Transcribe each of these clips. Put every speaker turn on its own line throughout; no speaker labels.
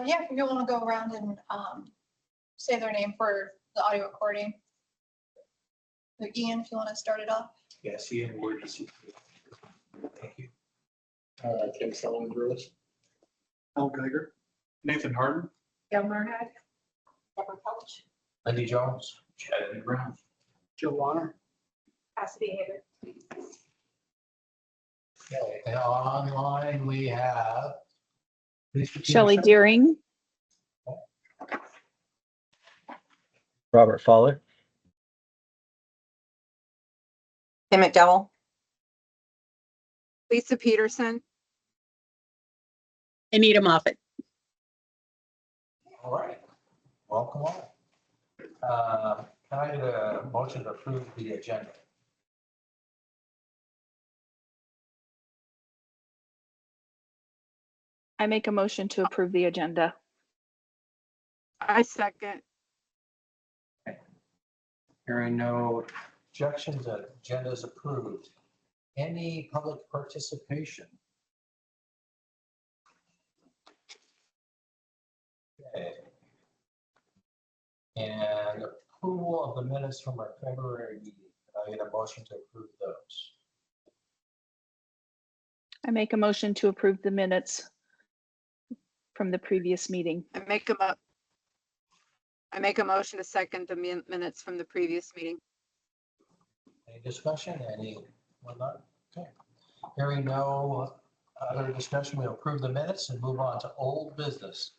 Yeah, if you want to go around and say their name for the audio recording. So Ian, if you want to start it off.
Yes, Ian Ward. Thank you.
Tim Sullivan Brewis.
Al Geiger.
Nathan Harden.
Gail Murhead. Deborah Couch.
Lindy Jones. Chad Brown.
Joe Warner.
Cassidy Hager.
Okay, and online we have.
Shelley Deering,
Robert Fowler,
Kim McDowell,
Lisa Peterson,
Anita Moffett.
All right, welcome on. Can I get a motion to approve the agenda?
I make a motion to approve the agenda.
I second.
Hearing no objections, the agenda is approved. Any public participation? Okay. And approval of the minutes from our February meeting. Can I get a motion to approve those?
I make a motion to approve the minutes from the previous meeting.
I make a motion to second the minutes from the previous meeting.
Any discussion? Anyone not? Okay. Hearing no other discussion, we'll approve the minutes and move on to old business.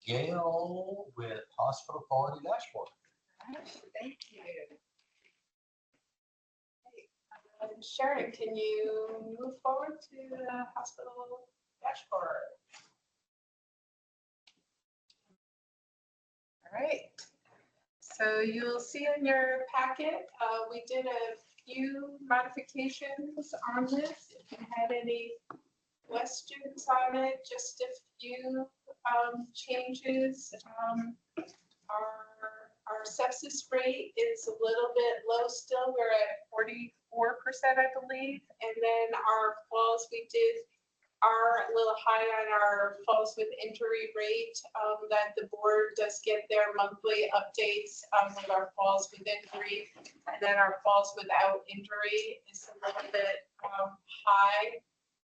Gail with hospital quality dashboard.
Thank you. Sharon, can you move forward to the hospital dashboard? All right. So you'll see in your packet, we did a few modifications on this. If you had any questions on it, just a few changes. Our sepsis rate is a little bit low still. We're at 44%, I believe. And then our falls, are a little high on our falls with injury rate, that the board does get their monthly updates with our falls with injury. And then our falls without injury is a little bit high.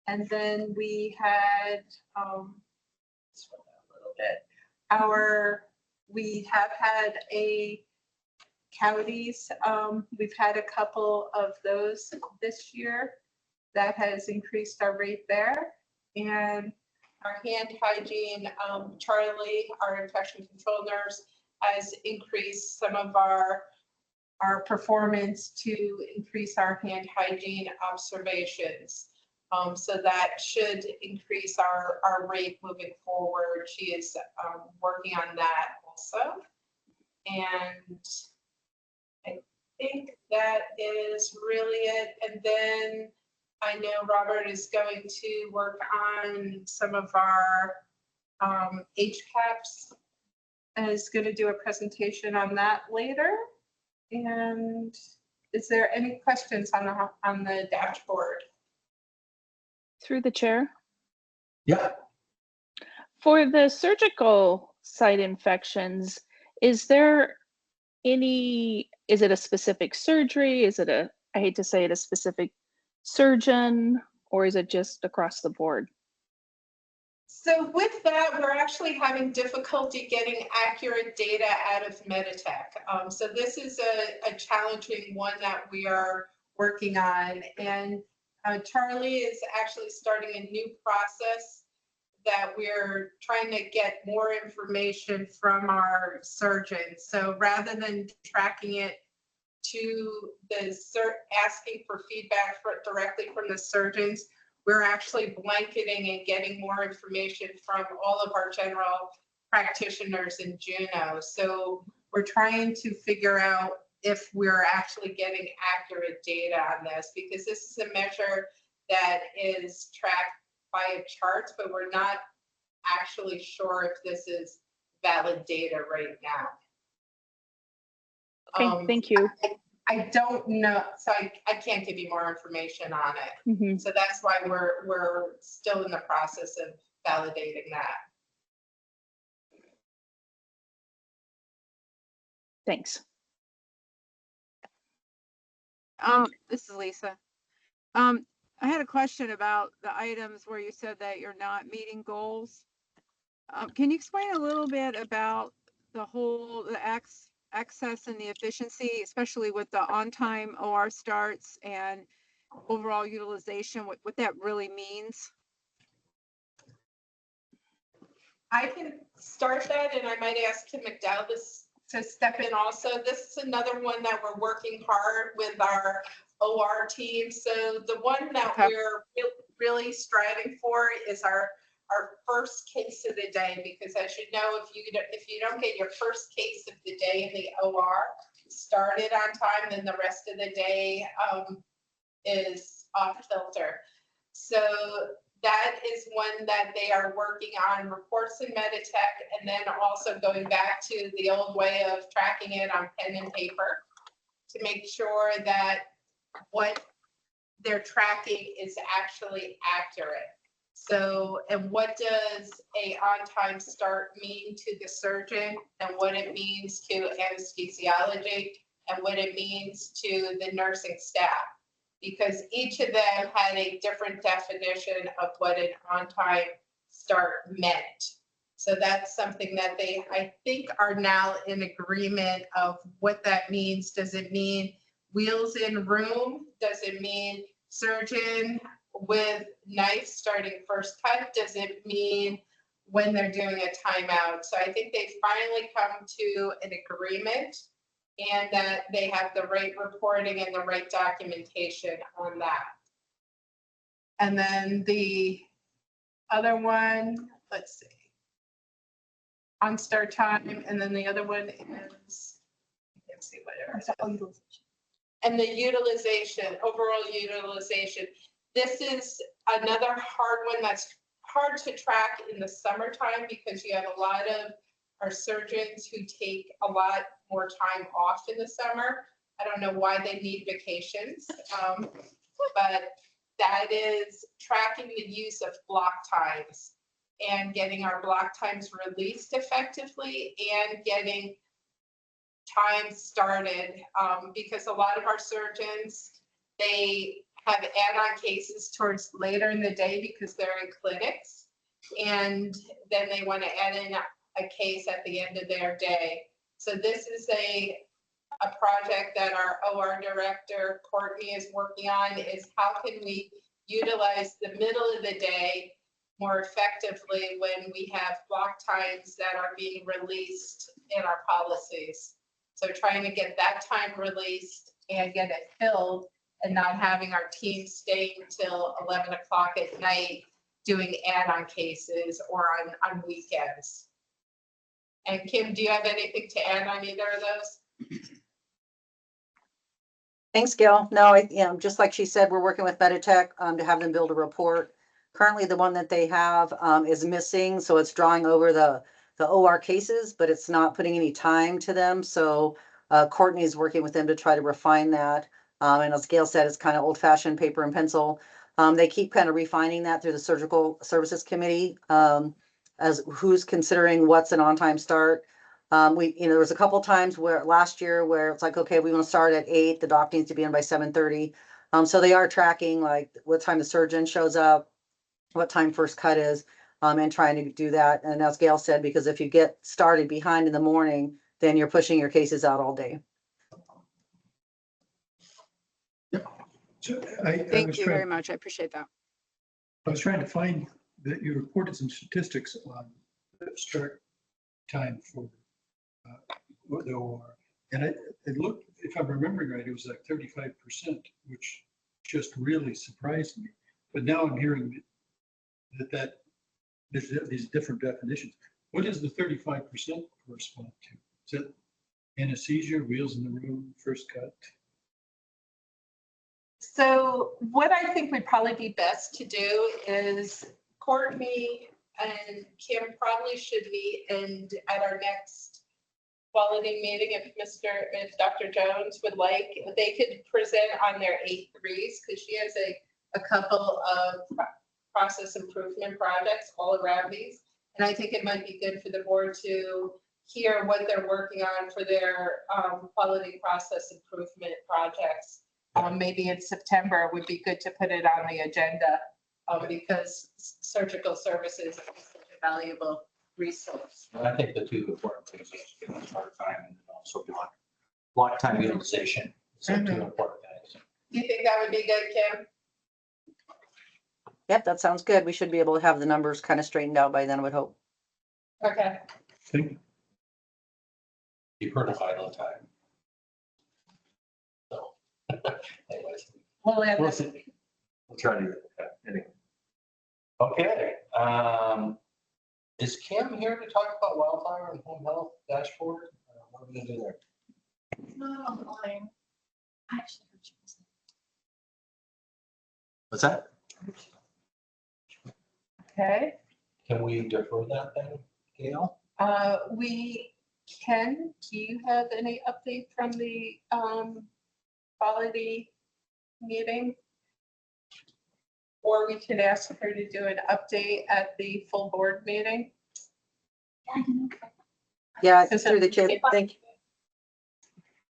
And then we had, scroll down a little bit. We have had counties, we've had a couple of those this year. That has increased our rate there. And our hand hygiene, Charlie, our infection control nurse, has increased some of our performance to increase our hand hygiene observations. So that should increase our rate moving forward. She is working on that also. And I think that is really it. And then I know Robert is going to work on some of our HCAPs and is going to do a presentation on that later. And is there any questions on the dashboard?
Through the chair.
Yeah.
For the surgical site infections, is it a specific surgery? Is it I hate to say it, a specific surgeon, or is it just across the board?
So with that, we're actually having difficulty getting accurate data out of Meditech. So this is a challenging one that we are working on. And Charlie is actually starting a new process that we're trying to get more information from our surgeons. So rather than tracking it to asking for feedback directly from the surgeons, we're actually blanketing and getting more information from all of our general practitioners in Juneau. So we're trying to figure out if we're actually getting accurate data on this, because this is a measure that is tracked via charts, but we're not actually sure if this is valid data right now.
Okay, thank you.
I don't know, so I can't give you more information on it.
Mhm.
So that's why we're still in the process of validating that.
Thanks.
This is Lisa. I had a question about the items where you said that you're not meeting goals. Can you explain a little bit about the access and the efficiency, especially with the on-time OR starts and overall utilization, what that really means?
I can start that, and I might ask Kim McDowell to step in also. This is another one that we're working hard with our OR team. So the one that
Okay.
we're really striving for is our first case of the day, because as you know, if you don't get your first case of the day in the OR started on time, then the rest of the day is off kilter. So that is one that they are working on, reports in Meditech, and then also going back to the old way of tracking it on pen and paper to make sure that what they're tracking is actually accurate. So, and what does a on-time start mean to the surgeon, and what it means to anesthesiology, and what it means to the nursing staff? Because each of them had a different definition of what an on-time start meant. So that's something that they, I think, are now in agreement of what that means. Does it mean wheels in room? Does it mean surgeon with knife starting first cut? Does it mean when they're doing a timeout? So I think they finally come to an agreement, and that they have the right reporting and the right documentation on that. And then the other one, let's see, on start time, and then the other one is, I can't see what it is. And the utilization, overall utilization. This is another hard one that's hard to track in the summertime, because you have a lot of our surgeons who take a lot more time off in the summer. I don't know why they need vacations, but that is tracking the use of block times and getting our block times released effectively and getting time started, because a lot of our surgeons, they have add-on cases towards later in the day because they're in clinics, and then they want to add in a case at the end of their day. So this is a project that our OR director, Courtney, is working on, is how can we utilize the middle of the day more effectively when we have block times that are being released in our policies. So trying to get that time released and get it filled, and not having our team staying till 11 o'clock at night doing add-on cases or on weekends. And Kim, do you have anything to add on either of those?
Thanks, Gail. No, just like she said, we're working with Meditech to have them build a report. Currently, the one that they have is missing, so it's drawing over the OR cases, but it's not putting any time to them. So Courtney is working with them to try to refine that. And as Gail said, it's kind of old-fashioned paper and pencil. They keep kind of refining that through the Surgical Services Committee as who's considering what's an on-time start. There was a couple times where last year where it's like, okay, we want to start at 8, the doc needs to be in by 7:30. So they are tracking like what time the surgeon shows up, what time first cut is, and trying to do that. And as Gail said, because if you get started behind in the morning, then you're pushing your cases out all day.
So
Thank you very much. I appreciate that.
I was trying to find that you reported some statistics on the start time for the OR. And it looked, if I'm remembering right, it was like 35%, which just really surprised me. But now I'm hearing that there's these different definitions. What does the 35% correspond to? Is it anesthesia, wheels in the room, first cut?
So what I think would probably be best to do is Courtney and Kim probably should meet, and at our next quality meeting if Dr. Jones would like. They could present on their 8.3s because she has a couple of process improvement projects all around these. And I think it might be good for the board to hear what they're working on for their quality process improvement projects. Maybe in September it would be good to put it on the agenda because surgical services is such a valuable resource.
I think the two important things is part time and also block time utilization. So two important things.
Do you think that would be good, Kim?
Yep, that sounds good. We should be able to have the numbers kind of straightened out by then, I would hope.
Okay.
Thank you.
You've heard of idle time. So, anyways,
Well, and
we'll see. We'll try to do that anyway. Okay, is Kim here to talk about wildfire and home health dashboard? What are we gonna do there?
It's not online. I actually heard you was
What's that?
okay.
Can we defer that then, Gail?
We can, do you have any update from the quality meeting? Or we could ask her to do an update at the full board meeting.
Yeah,
Is
through the
that-
chair. Thank you.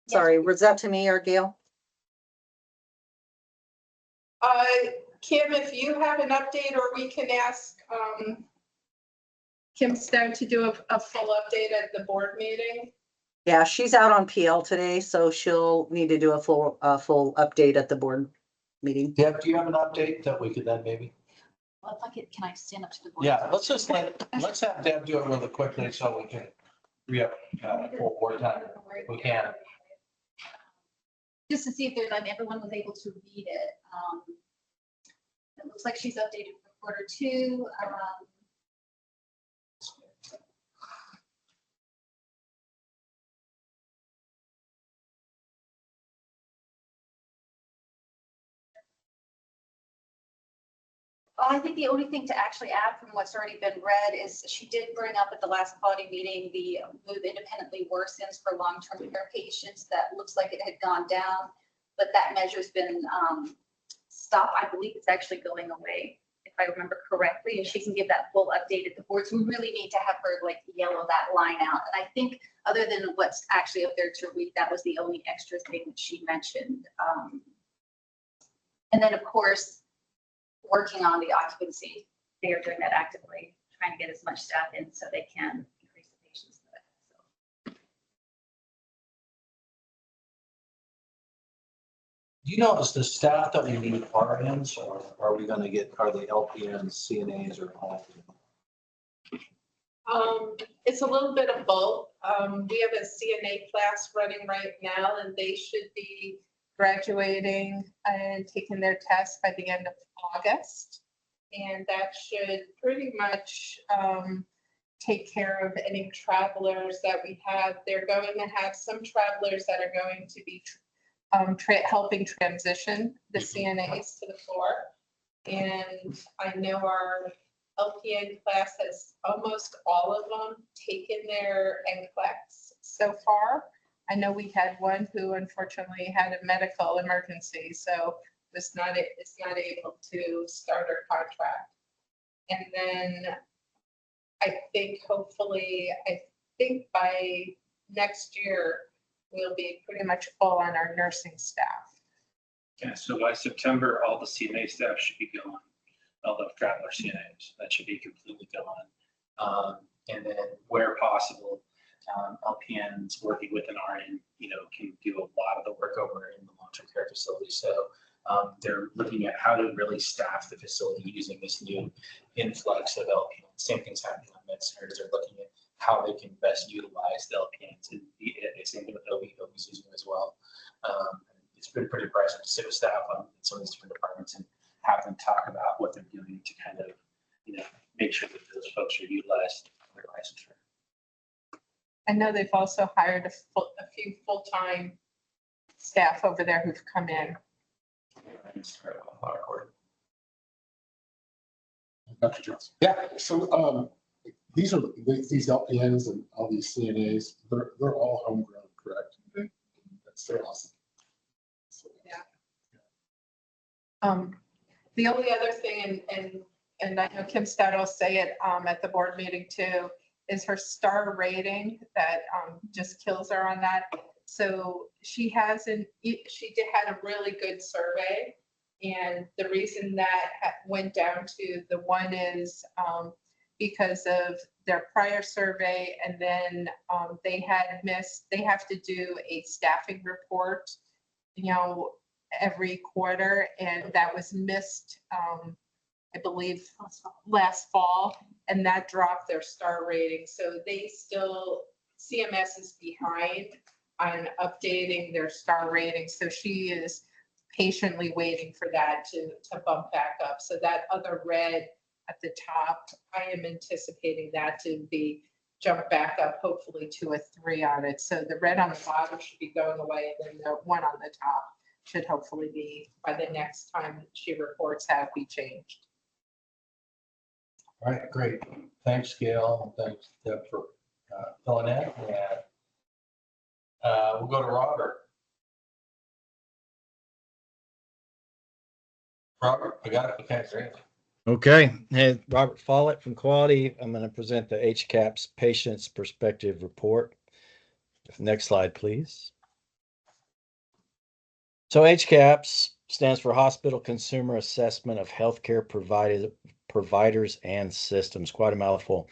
Sorry, was that to me or Gail?
Kim, if you have an update, or we can ask Kim Stone to do a full update at the board meeting.
Yeah, she's out on PL today, so she'll need to do a full update at the board meeting.
Deb, do you have an update that we could then maybe?
Well, if I could, can I stand up to the board?
Yeah, let's have Deb do it really quickly so we can free up full board time. If we can.
Just to see if everyone was able to read it. It looks like she's updated for Q2. I think the only thing to actually add from what's already been read is she did bring up at the last quality meeting, the move independently worsens for long-term care patients. That looks like it had gone down, but that measure's been stopped. I believe it's actually going away, if I remember correctly, and she can give that full update at the board. So we really need to have her like yellow that line out. And I think other than what's actually up there to read, that was the only extra thing that she mentioned. And then of course, working on the occupancy. They are doing that actively, trying to get as much staff in so they can increase the patients. So.
Do you know, is the staff that we need RNs or are we gonna get, are they LPNs, CNAs or all?
It's a little bit of both. We have a CNA class running right now, and they should be graduating and taking their test by the end of August. And that should pretty much take care of any travelers that we have. They're going to have some travelers that are going to be helping transition the CNAs to the floor. And I know our LPN class has almost all of them taken their NCLEX so far. I know we had one who unfortunately had a medical emergency, so it's not able to start her contract. And then I think by next year, we'll be pretty much full on our nursing staff.
Yeah, so by September, all the CNA staff should be gone. All the traveler CNAs, that should be completely gone. And then where possible, LPNs working with an RN, can do a lot of the work over in the long-term care facility. So they're looking at how to really staff the facility using this new influx of LPNs. Same thing's happening on med centers. They're looking at how they can best utilize the LPNs. And it's same thing with OB's using them as well. It's been pretty impressive to sit with staff on some of these different departments and have them talk about what they're doing to kind of, make sure that those folks are utilized for their licensure.
I know they've also hired a few full-time staff over there who've come in.
Dr. Jones.
Yeah, so
these LPNs and all these CNAs, they're all homegrown, correct?
Mhm.
They're awesome. So,
The only other thing, and I know Kim Stout will say it at the board meeting too, is her star rating that just kills her on that. So she had a really good survey. And the reason that went down to the one is because of their prior survey, and then they have to do a staffing report, every quarter, and that was missed, I believe, last fall, and that dropped their star rating. So CMS is behind on updating their star rating. So she is patiently waiting for that to bump back up. So that other red at the top, I am anticipating that to be jump back up, hopefully to a 3 on it. So the red on the bottom should be going away, and then the one on the top should hopefully be, by the next time she reports, be changed.
All right, great. Thanks, Gail. Thanks, Deb, for filling in. And we'll go to Robert. Robert, I got it. Okay, great.
Okay, hey, Robert Follett from Quality. I'm going to present the HCAHPS Patient's Perspective Report. Next slide, please. So HCAHPS stands for Hospital Consumer Assessment of Healthcare Providers and Systems. Quite a mouthful.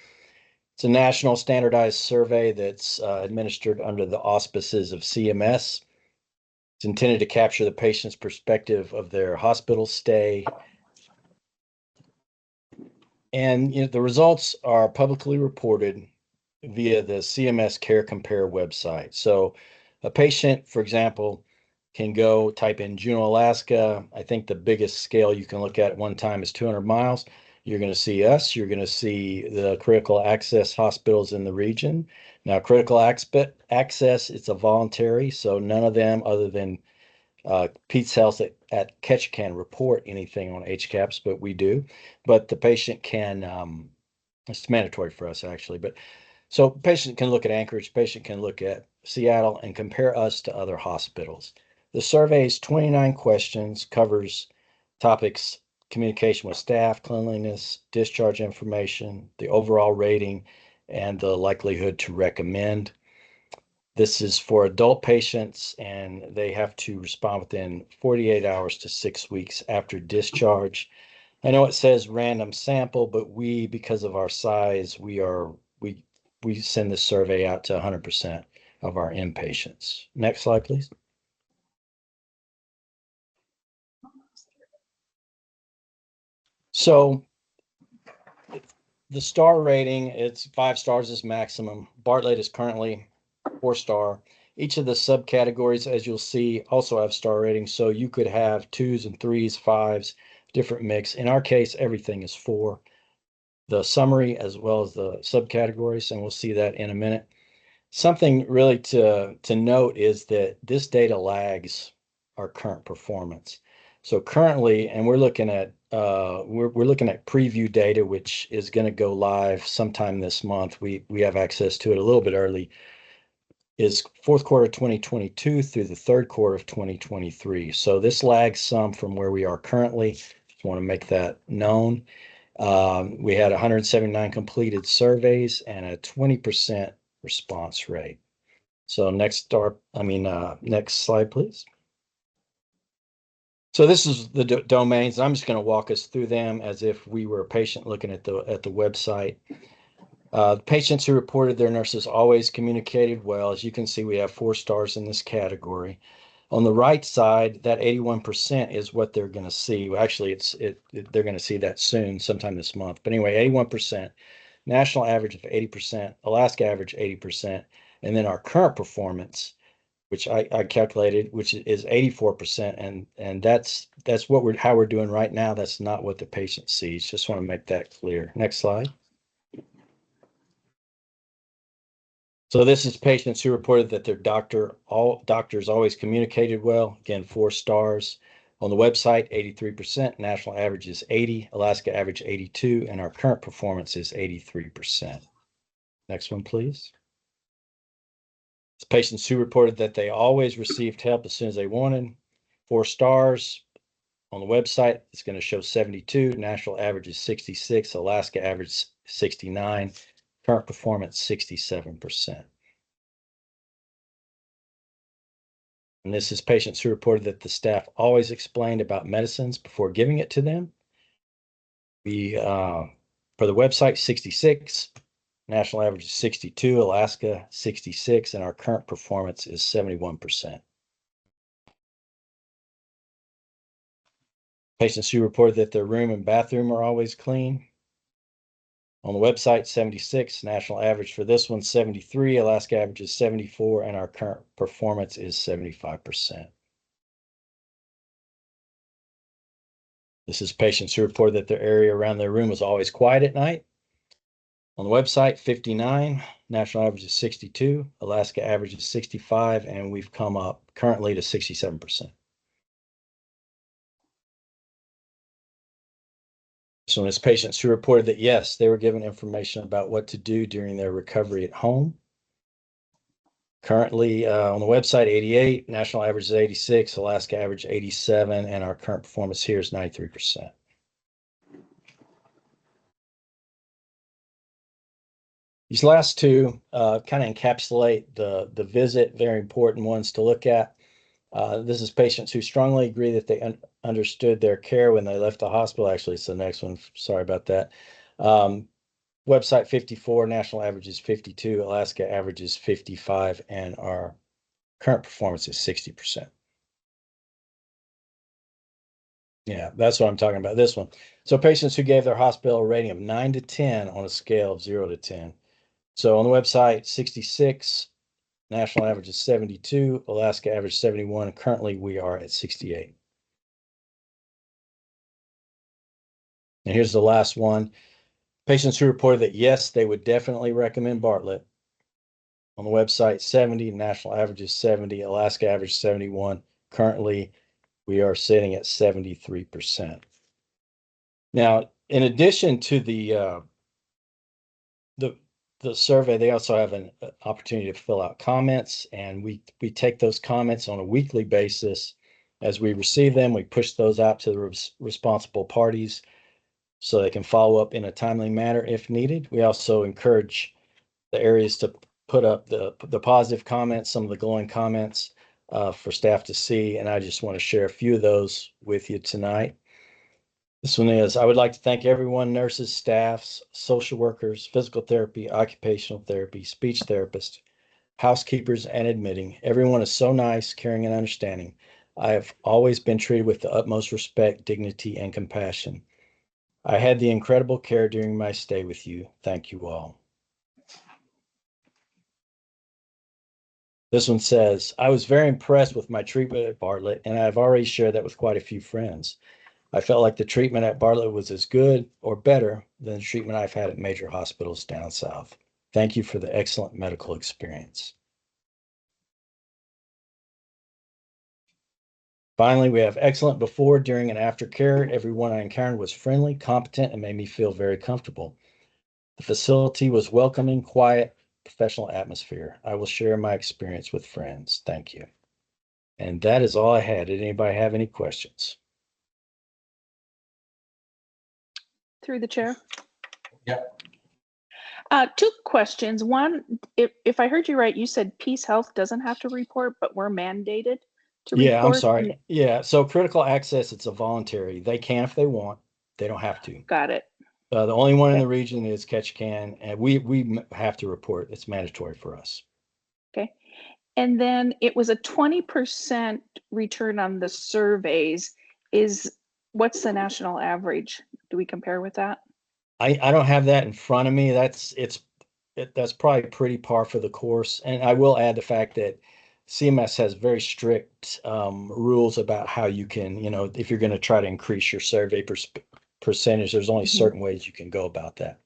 It's a national standardized survey that's administered under the auspices of CMS. It's intended to capture the patient's perspective of their hospital stay. And the results are publicly reported via the CMS Care Compare website. So a patient, for example, can go type in Juneau, Alaska. I think the biggest scale you can look at one time is 200 miles. You're going to see us. You're going to see the critical access hospitals in the region. Now, critical access, it's a voluntary, so none of them other than Pete's Health at Ketchikan report anything on HCAHPS, but we do. But the patient can, it's mandatory for us actually, but so patient can look at Anchorage, patient can look at Seattle and compare us to other hospitals. The survey is 29 questions, covers topics: communication with staff, cleanliness, discharge information, the overall rating, and the likelihood to recommend. This is for adult patients, and they have to respond within 48 hours to 6 weeks after discharge. I know it says random sample, but because of our size, we send this survey out to 100% of our inpatients. Next slide, please. So the star rating, it's 5 stars is maximum. Bartlett is currently 4-star. Each of the subcategories, as you'll see, also have star ratings. So you could have 2s and 3s, 5s, different mix. In our case, everything is 4. The summary as well as the subcategories, and we'll see that in a minute. Something really to note is that this data lags our current performance. So currently, and we're looking at preview data, which is going to go live sometime this month. We have access to it a little bit early. Is fourth quarter 2022 through the third quarter of 2023. So this lags some from where we are currently. Just want to make that known. We had 179 completed surveys and a 20% response rate. So next slide, please. So this is the domains. I'm just going to walk us through them as if we were a patient looking at the website. Patients who reported their nurses always communicated well. As you can see, we have 4 stars in this category. On the right side, that 81% is what they're going to see. Actually, they're going to see that soon, sometime this month. But anyway, 81%, national average of 80%, Alaska average 80%, and then our current performance, which I calculated, which is 84%, and that's how we're doing right now. That's not what the patient sees. Just want to make that clear. Next slide. So this is patients who reported that their doctors always communicated well. Again, 4 stars. On the website, 83%. National average is 80. Alaska average 82. And our current performance is 83%. Next one, please. It's patients who reported that they always received help as soon as they wanted. 4 stars. On the website, it's going to show 72. National average is 66. Alaska average 69. Current performance 67%. And this is patients who reported that the staff always explained about medicines before giving it to them. We, for the website, 66. National average is 62. Alaska 66. And our current performance is 71%. Patients who reported that their room and bathroom are always clean. On the website, 76. National average for this one, 73. Alaska average is 74. And our current performance is 75%. This is patients who reported that their area around their room was always quiet at night. On the website, 59. National average is 62. Alaska average is 65. And we've come up currently to 67%. So it's patients who reported that, yes, they were given information about what to do during their recovery at home. Currently on the website, 88, national average is 86, Alaska average 87, and our current performance here is 93%. These last two kind of encapsulate the visit, very important ones to look at. This is patients who strongly agree that they understood their care when they left the hospital. Actually, it's the next one. Sorry about that. Website 54, national average is 52, Alaska average is 55, and our current performance is 60%. Yeah, that's what I'm talking about, this one. So patients who gave their hospital a rating of 9 to 10 on a scale of 0 to 10. So on the website, 66, national average is 72, Alaska average 71, and currently we are at 68. And here's the last one. Patients who reported that, yes, they would definitely recommend Bartlett. On the website, 70, national average is 70, Alaska average 71. Currently, we are sitting at 73%. Now, in addition to the survey, they also have an opportunity to fill out comments, and we take those comments on a weekly basis. As we receive them, we push those out to the responsible parties so they can follow up in a timely manner if needed. We also encourage the areas to put up the positive comments, some of the glowing comments for staff to see, and I just want to share a few of those with you tonight. This one is, I would like to thank everyone, nurses, staffs, social workers, physical therapy, occupational therapy, speech therapists, housekeepers, and admitting. Everyone is so nice, caring, and understanding. I have always been treated with the utmost respect, dignity, and compassion. I had the incredible care during my stay with you. Thank you all. This one says, I was very impressed with my treatment at Bartlett, and I've already shared that with quite a few friends. I felt like the treatment at Bartlett was as good or better than the treatment I've had at major hospitals down south. Thank you for the excellent medical experience. Finally, we have excellent before, during, and after care. Everyone I encountered was friendly, competent, and made me feel very comfortable. The facility was welcoming, quiet, professional atmosphere. I will share my experience with friends. Thank you. And that is all I had. Did anybody have any questions?
Through the chair.
Yeah.
2 questions. One, if I heard you right, you said Peace Health doesn't have to report, but we're mandated to report.
Yeah, I'm sorry. Yeah, so critical access, it's a voluntary. They can if they want. They don't have to.
Got it.
The only one in the region is Ketchikan, and we have to report. It's mandatory for us.
Okay. And then it was a 20% return on the surveys. What's the national average? Do we compare with that?
I don't have that in front of me. That's probably pretty par for the course. And I will add the fact that CMS has very strict rules about how you can, if you're going to try to increase your survey percentage, there's only certain ways you can go about that.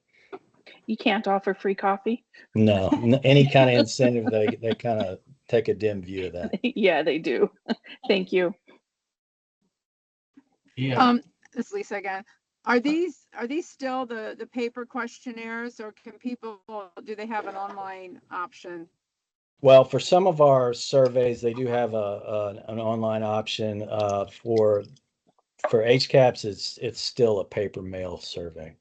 You can't offer free coffee?
No, any kind of incentive, they kind of take a dim view of that.
Yeah, they do. Thank you.
Yeah.
This is Lisa again. Are these still the paper questionnaires, or do they have an online option?
Well, for some of our surveys, they do have an online option. For HCAPS, it's still a paper mail survey.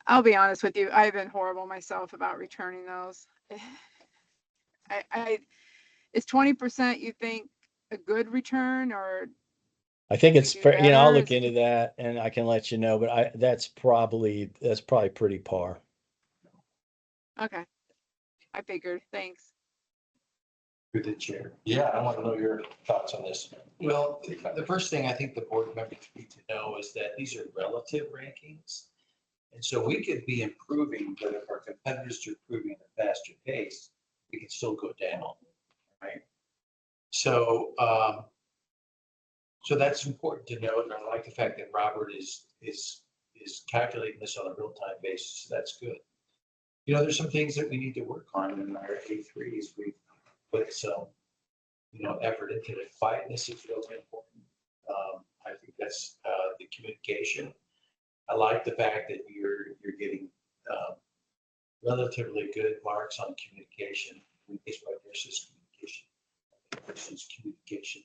I'll be honest with you, I've been horrible myself about returning those. Is 20% you think a good return, or?
I think it's
do
fair, I'll
better?
look into that and I can let you know, but that's probably pretty par.
Okay, I figured, thanks.
Through the chair. Yeah, I want to know your thoughts on this. Well, the first thing I think the board members need to know is that these are relative rankings. And so we could be improving, but if our competitors are improving at a faster pace, we can still go down, right? So, so that's important to note. And I like the fact that Robert is calculating this on a real-time basis. So that's good. There's some things that we need to work on in our A3s. We put some, effort into it. Quietness is really important. I think that's the communication. I like the fact that you're getting relatively good marks on communication, communication by nurses, communication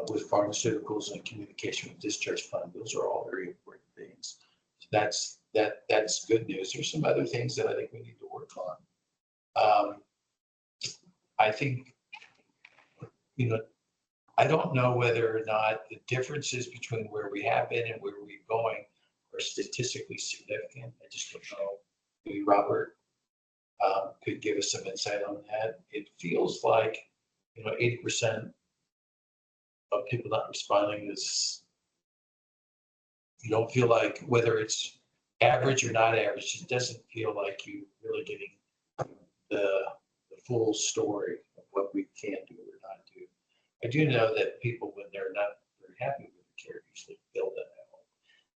with pharmaceuticals, and communication with discharge fund. Those are all very important things. So that's good news. There's some other things that I think we need to work on. I think, I don't know whether or not the differences between where we have been and where we're going are statistically significant. I just don't know. Maybe Robert could give us some insight on that. It feels like, 80% of people not responding is, you don't feel like whether it's average or not average, it doesn't feel like you really getting the full story of what we can do or not do. I do know that people, when they're not very happy with the care, usually build that out.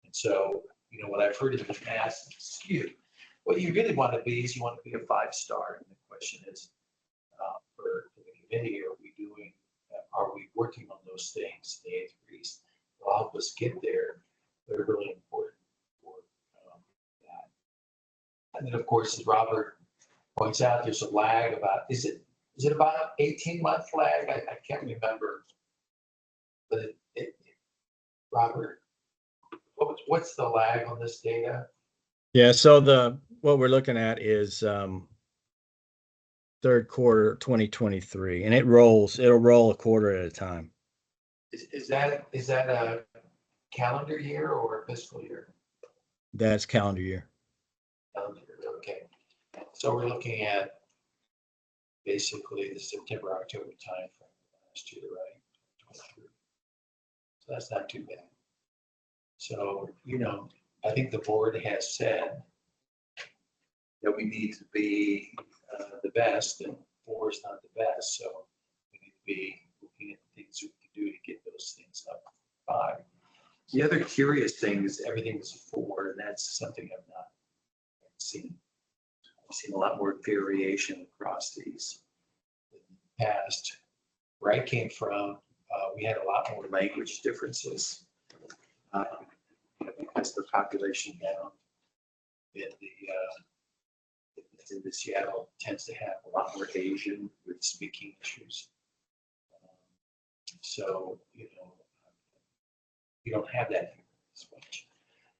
And so, what I've heard in the past is skewed. What you really want to be is you want to be a 5-star. And the question is, for the committee, are we working on those things, the A3s, will help us get there? They're really important for that. And then, of course, as Robert points out, there's a lag about, is it about an 18-month lag? I can't remember. But Robert, what's the lag on this data?
Yeah, so what we're looking at is third quarter 2023, and it'll roll a quarter at a time.
Is that a calendar year or a fiscal year?
That's calendar year.
Calendar year, okay. So we're looking at basically the September, October timeframe last year, right? So that's not too bad. So, I think the board has said that we need to be the best, and 4 is not the best. So we need to be looking at the things we can do to get those things up 5. The other curious thing is everything is 4, and that's something I've not seen. I've seen a lot more variation across these in the past. Where I came from, we had a lot more language differences because the population down in the Seattle tends to have a lot more Asian with speaking issues. So, you don't have that here as much.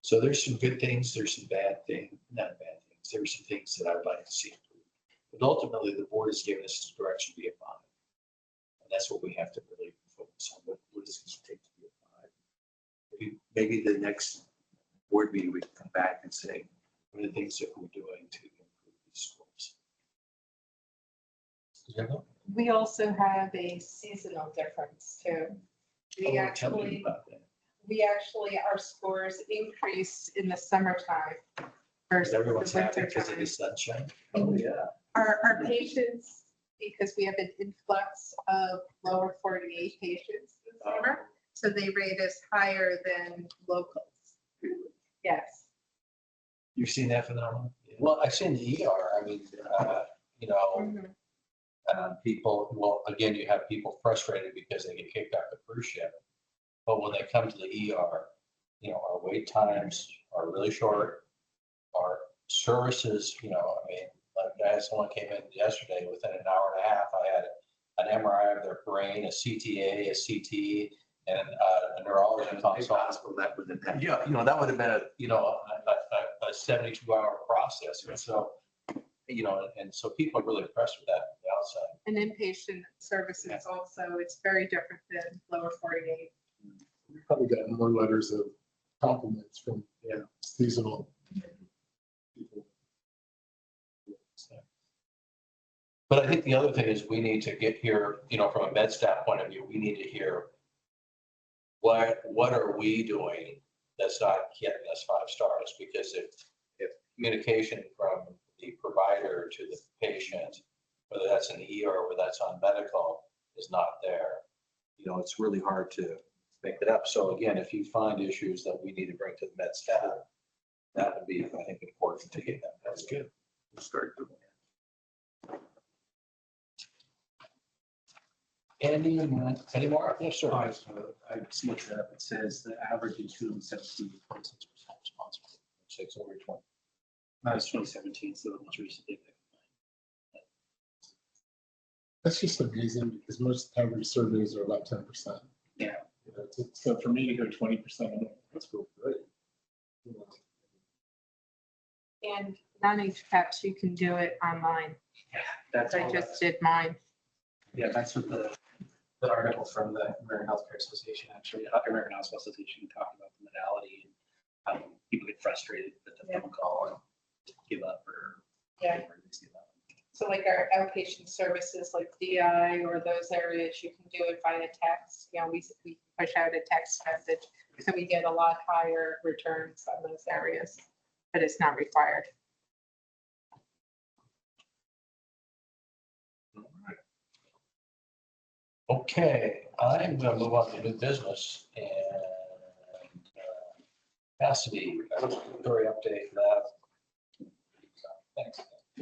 So there's some good things, there's some bad things, not bad things. There are some things that I'd like to see improved. But ultimately, the board has given us the direction to be a 5. And that's what we have to really focus on. What does it take to be a 5? Maybe the next board meeting, we can come back and say, what are the things that we're doing to improve these schools?
We also have a seasonal difference too.
Tell me about that.
Our scores increased in the summertime versus the
Everyone's happy
winter
because of
time.
the sunshine. Oh, yeah.
Our patients, because we have an influx of lower 48 patients this summer, so they rate us higher than locals. Yes.
You've seen that phenomenon? Well, I've seen the ER. I mean, people, well, again, you have people frustrated because they get kicked off the cruise ship. But when they come to the ER, our wait times are really short. Our services, I mean, like I had someone came in yesterday, within an hour and a half, I had an MRI of their brain, a CTA, a CT, and a neurology consult.
That would have been.
Yeah, that would have been a 72-hour process. And so, and so people are really impressed with that on the outside.
And inpatient services also, it's very different than lower 48.
We've probably gotten more letters of compliments from seasonal people.
But I think the other thing is we need to get here, from a med staff point of view, we need to hear what are we doing that's not getting us 5 stars? Because if communication from the provider to the patient, whether that's in the ER or whether that's on medical, is not there, it's really hard to make it up. So again, if you find issues that we need to bring to the med staff, that would be, I think, important to get them. That's good. We'll start doing that. Andy, any more? Yes, sir.
I see it up. It says the average in 2017, 26% responsible.
6 over 20.
That's 2017, so the most recent data.
That's just amazing because most average surveys are about 10%.
Yeah.
So for me to go 20%, that's real great.
And non-HCAPs, you can do it online.
Yeah, that's.
I just did mine.
Yeah, that's what the article from the American Healthcare Association, actually, American Hospital Association, talked about the modality and how people get frustrated with the phone call and give up or.
Yeah. So like our outpatient services like DI or those areas, you can do it via text. We push out a text message, so we get a lot higher returns on those areas, but it's not required.
Okay, I'm going to move on to new business and Cassidy, story update lab. Thanks.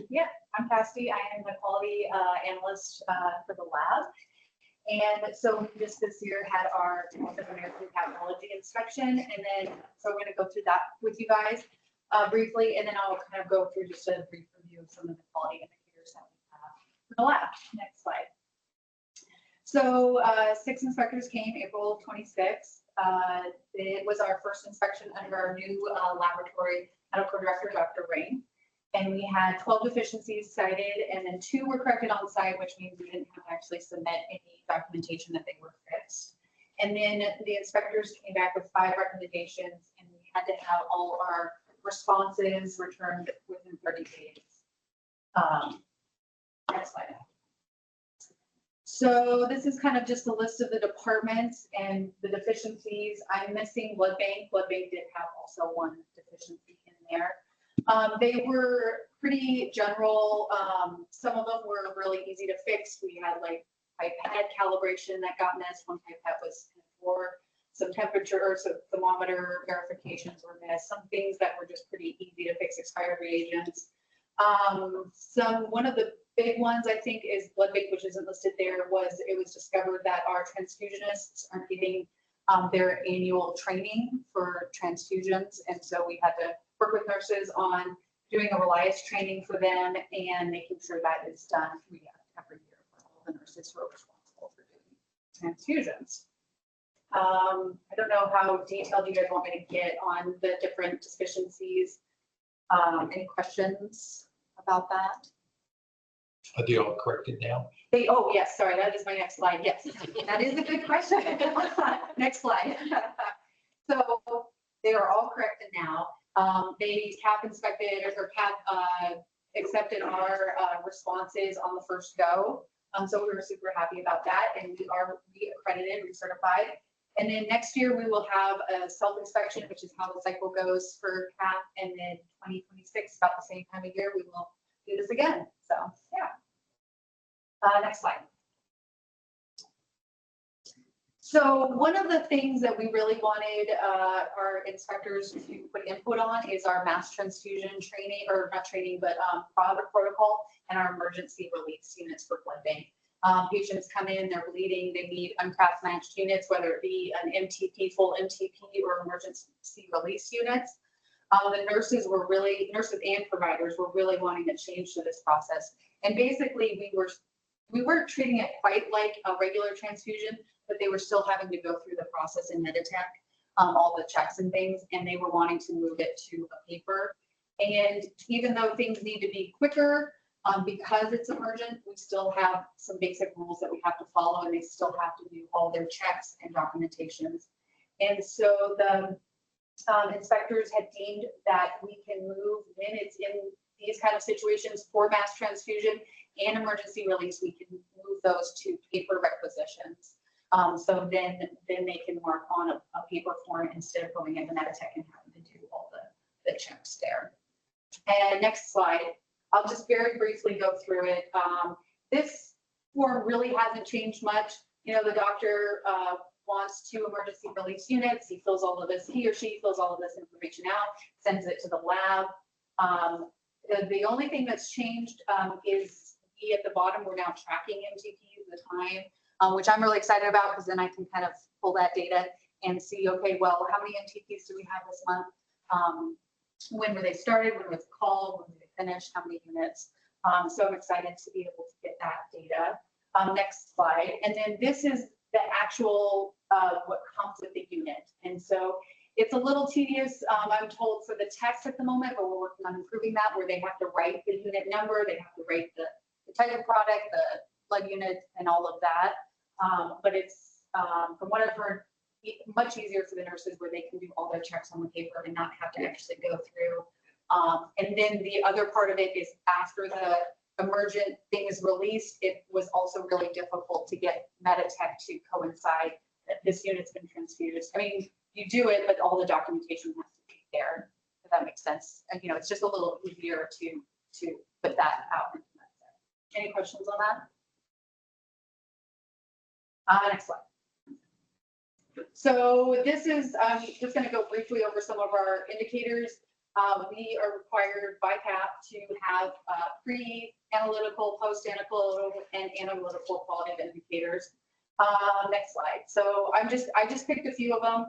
Yeah, I'm Cassidy. I am the quality analyst for the lab. And so we just this year had our American Pathology inspection. And then, so we're going to go through that with you guys briefly. And then I'll kind of go through just a brief review of some of the quality indicators that we have for the lab. Next slide. So 6 inspectors came April 26th. It was our first inspection under our new laboratory medical director, Dr. Rain. And we had 12 deficiencies cited, and then 2 were corrected on site, which means we didn't have to actually submit any documentation that they were fixed. And then the inspectors came back with 5 recommendations, and we had to have all our responses returned within 30 days. Next slide. So this is kind of just a list of the departments and the deficiencies. I'm missing blood bank. Blood bank did have also 1 deficiency in there. They were pretty general. Some of them were really easy to fix. We had like pipette calibration that got missed. 1 pipette was poor. Some temperature or some thermometer verifications were missed. Some things that were just pretty easy to fix, expired reagents. One of the big ones I think is blood bank, which isn't listed there, it was discovered that our transfusionists aren't getting their annual training for transfusions. And so we had to work with nurses on doing a Reliance training for them and making sure that is done every year for all the nurses who are responsible for doing transfusions. I don't know how detailed you guys want me to get on the different deficiencies. Any questions about that?
Are they all corrected now?
Oh, yes, sorry, that is my next slide. Yes, that is a good question. Next slide. So they are all corrected now. They CAP inspected or CAP accepted our responses on the first go. So we were super happy about that, and we are re-accredited, recertified. And then next year we will have a self-inspection, which is how the cycle goes for CAP. And then 2026, about the same time of year, we will do this again. So yeah. Next slide. So one of the things that we really wanted our inspectors to put input on is our mass transfusion training, or not training, but product protocol and our emergency release units for blood bank. Patients come in, they're bleeding, they need uncraft matched units, whether it be an MTP, full MTP, or emergency release units. The nurses and providers were really wanting a change to this process. And basically we weren't treating it quite like a regular transfusion, but they were still having to go through the process in Meditech, all the checks and things, and they were wanting to move it to a paper. And even though things need to be quicker, because it's emergent, we still have some basic rules that we have to follow, and they still have to do all their checks and documentations. And so the inspectors had deemed that we can move when it's in these kind of situations for mass transfusion and emergency release, we can move those to paper requisitions. So then they can mark on a paper form instead of going into Meditech and having to do all the checks there. And next slide. I'll just very briefly go through it. This form really hasn't changed much. You know, the doctor wants 2 emergency release units. He fills all of this, he or she fills all of this information out, sends it to the lab. The only thing that's changed is we at the bottom, we're now tracking MTPs, the time, which I'm really excited about because then I can kind of pull that data and see, okay, well, how many MTPs do we have this month? When were they started? When was the call? When were they finished? How many units? So I'm excited to be able to get that data. Next slide. And then this is the actual what comes with the unit. And so it's a little tedious, I'm told, for the text at the moment, but we're working on improving that, where they have to write the unit number, they have to write the type of product, the blood unit, and all of that. But it's, from what I've heard, much easier for the nurses, where they can do all their checks on the paper and not have to actually go through. And then the other part of it is, after the emergent thing is released, it was also really difficult to get Meditech to coincide that this unit's been transfused. I mean, you do it, but all the documentation has to be there, if that makes sense. And, you know, it's just a little easier to put that out. Any questions on that? Next slide. So this is, I'm just going to go briefly over some of our indicators. We are required by CAP to have pre-analytical, post-analytical, and analytical quality of indicators. Next slide. So I just picked a few of them.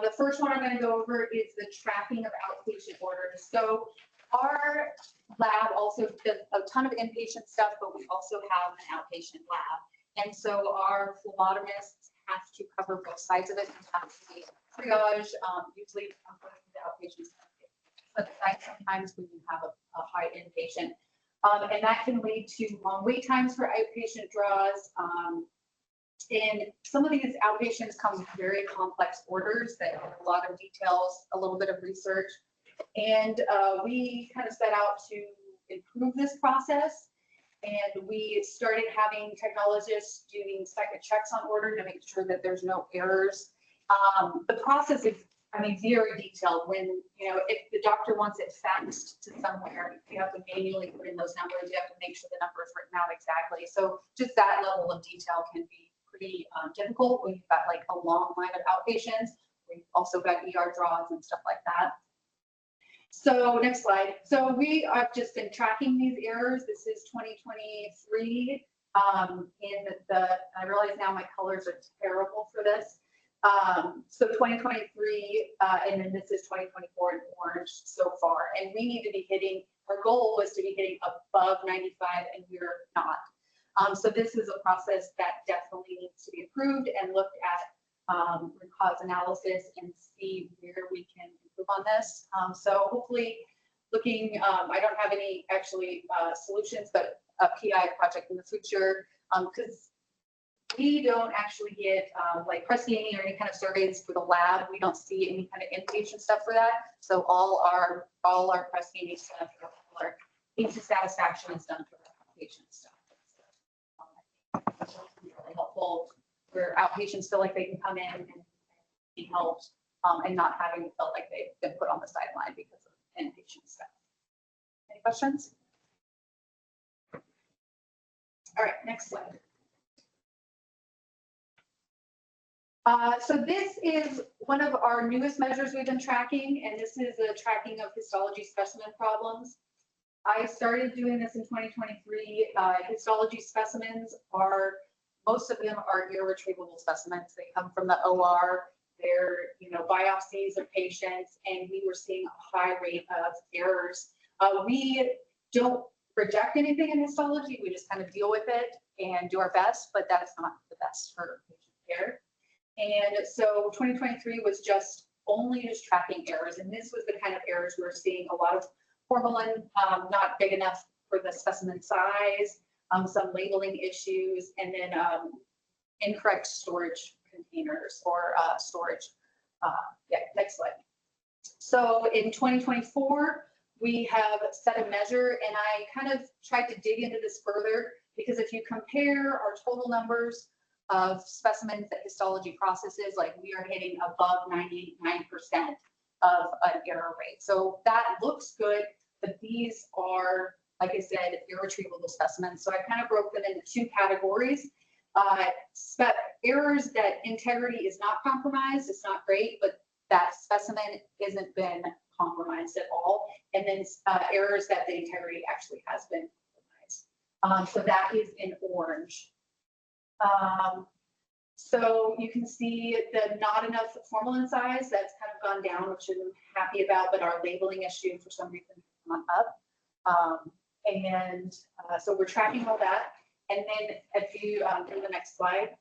The first one I'm going to go over is the tracking of outpatient orders. So our lab also does a ton of inpatient stuff, but we also have an outpatient lab. And so our phlebotomists have to cover both sides of it, and have to be triage, usually the outpatient stuff. But sometimes when you have a high inpatient, and that can lead to long wait times for outpatient draws. And some of these outpatients come with very complex orders that have a lot of details, a little bit of research. And we kind of set out to improve this process. And we started having technologists doing second checks on order to make sure that there's no errors. The process is, I mean, very detailed. When, you know, if the doctor wants it faxed to somewhere, you have to manually put in those numbers. You have to make sure the number is written out exactly. So just that level of detail can be pretty difficult when you've got like a long line of outpatients. We've also got ER draws and stuff like that. So next slide. So we have just been tracking these errors. This is 2023. I realize now my colors are terrible for this. So 2023, and then this is 2024 in orange so far. And we need to be hitting, our goal was to be hitting above 95, and we're not. So this is a process that definitely needs to be improved and looked at, root cause analysis, and see where we can improve on this. So hopefully looking, I don't have any actually solutions, but a PI project in the future, because we don't actually get like Press-Ganey or any kind of surveys for the lab. We don't see any kind of inpatient stuff for that. So all our Press-Ganey stuff, our patient satisfaction is done for outpatient stuff. It's really helpful where outpatients feel like they can come in and be helped, and not having to feel like they've been put on the sideline because of inpatient stuff. Any questions? All right, next slide. So this is one of our newest measures we've been tracking, and this is the tracking of histology specimen problems. I started doing this in 2023. Histology specimens are, most of them are irretrievable specimens. They come from the OR. They're, biopsies of patients, and we were seeing a high rate of errors. We don't reject anything in histology. We just kind of deal with it and do our best, but that's not the best for patient care. And so 2023 was just tracking errors. And this was the kind of errors we were seeing: a lot of formalin, not big enough for the specimen size, some labeling issues, and then incorrect storage containers or storage. Next slide. So in 2024, we have set a measure, and I kind of tried to dig into this further, because if you compare our total numbers of specimens that histology processes, like, we are hitting above 99% of an error rate. So that looks good, but these are, like I said, irretrievable specimens. So I kind of broke them into two categories. Errors that integrity is not compromised, it's not great, but that specimen isn't been compromised at all. And then errors that the integrity actually has been compromised. So that is in orange. So you can see the not enough formalin size, that's kind of gone down, which I'm happy about, but our labeling issue for some reason has gone up. So we're tracking all that. And then if you go to the next slide.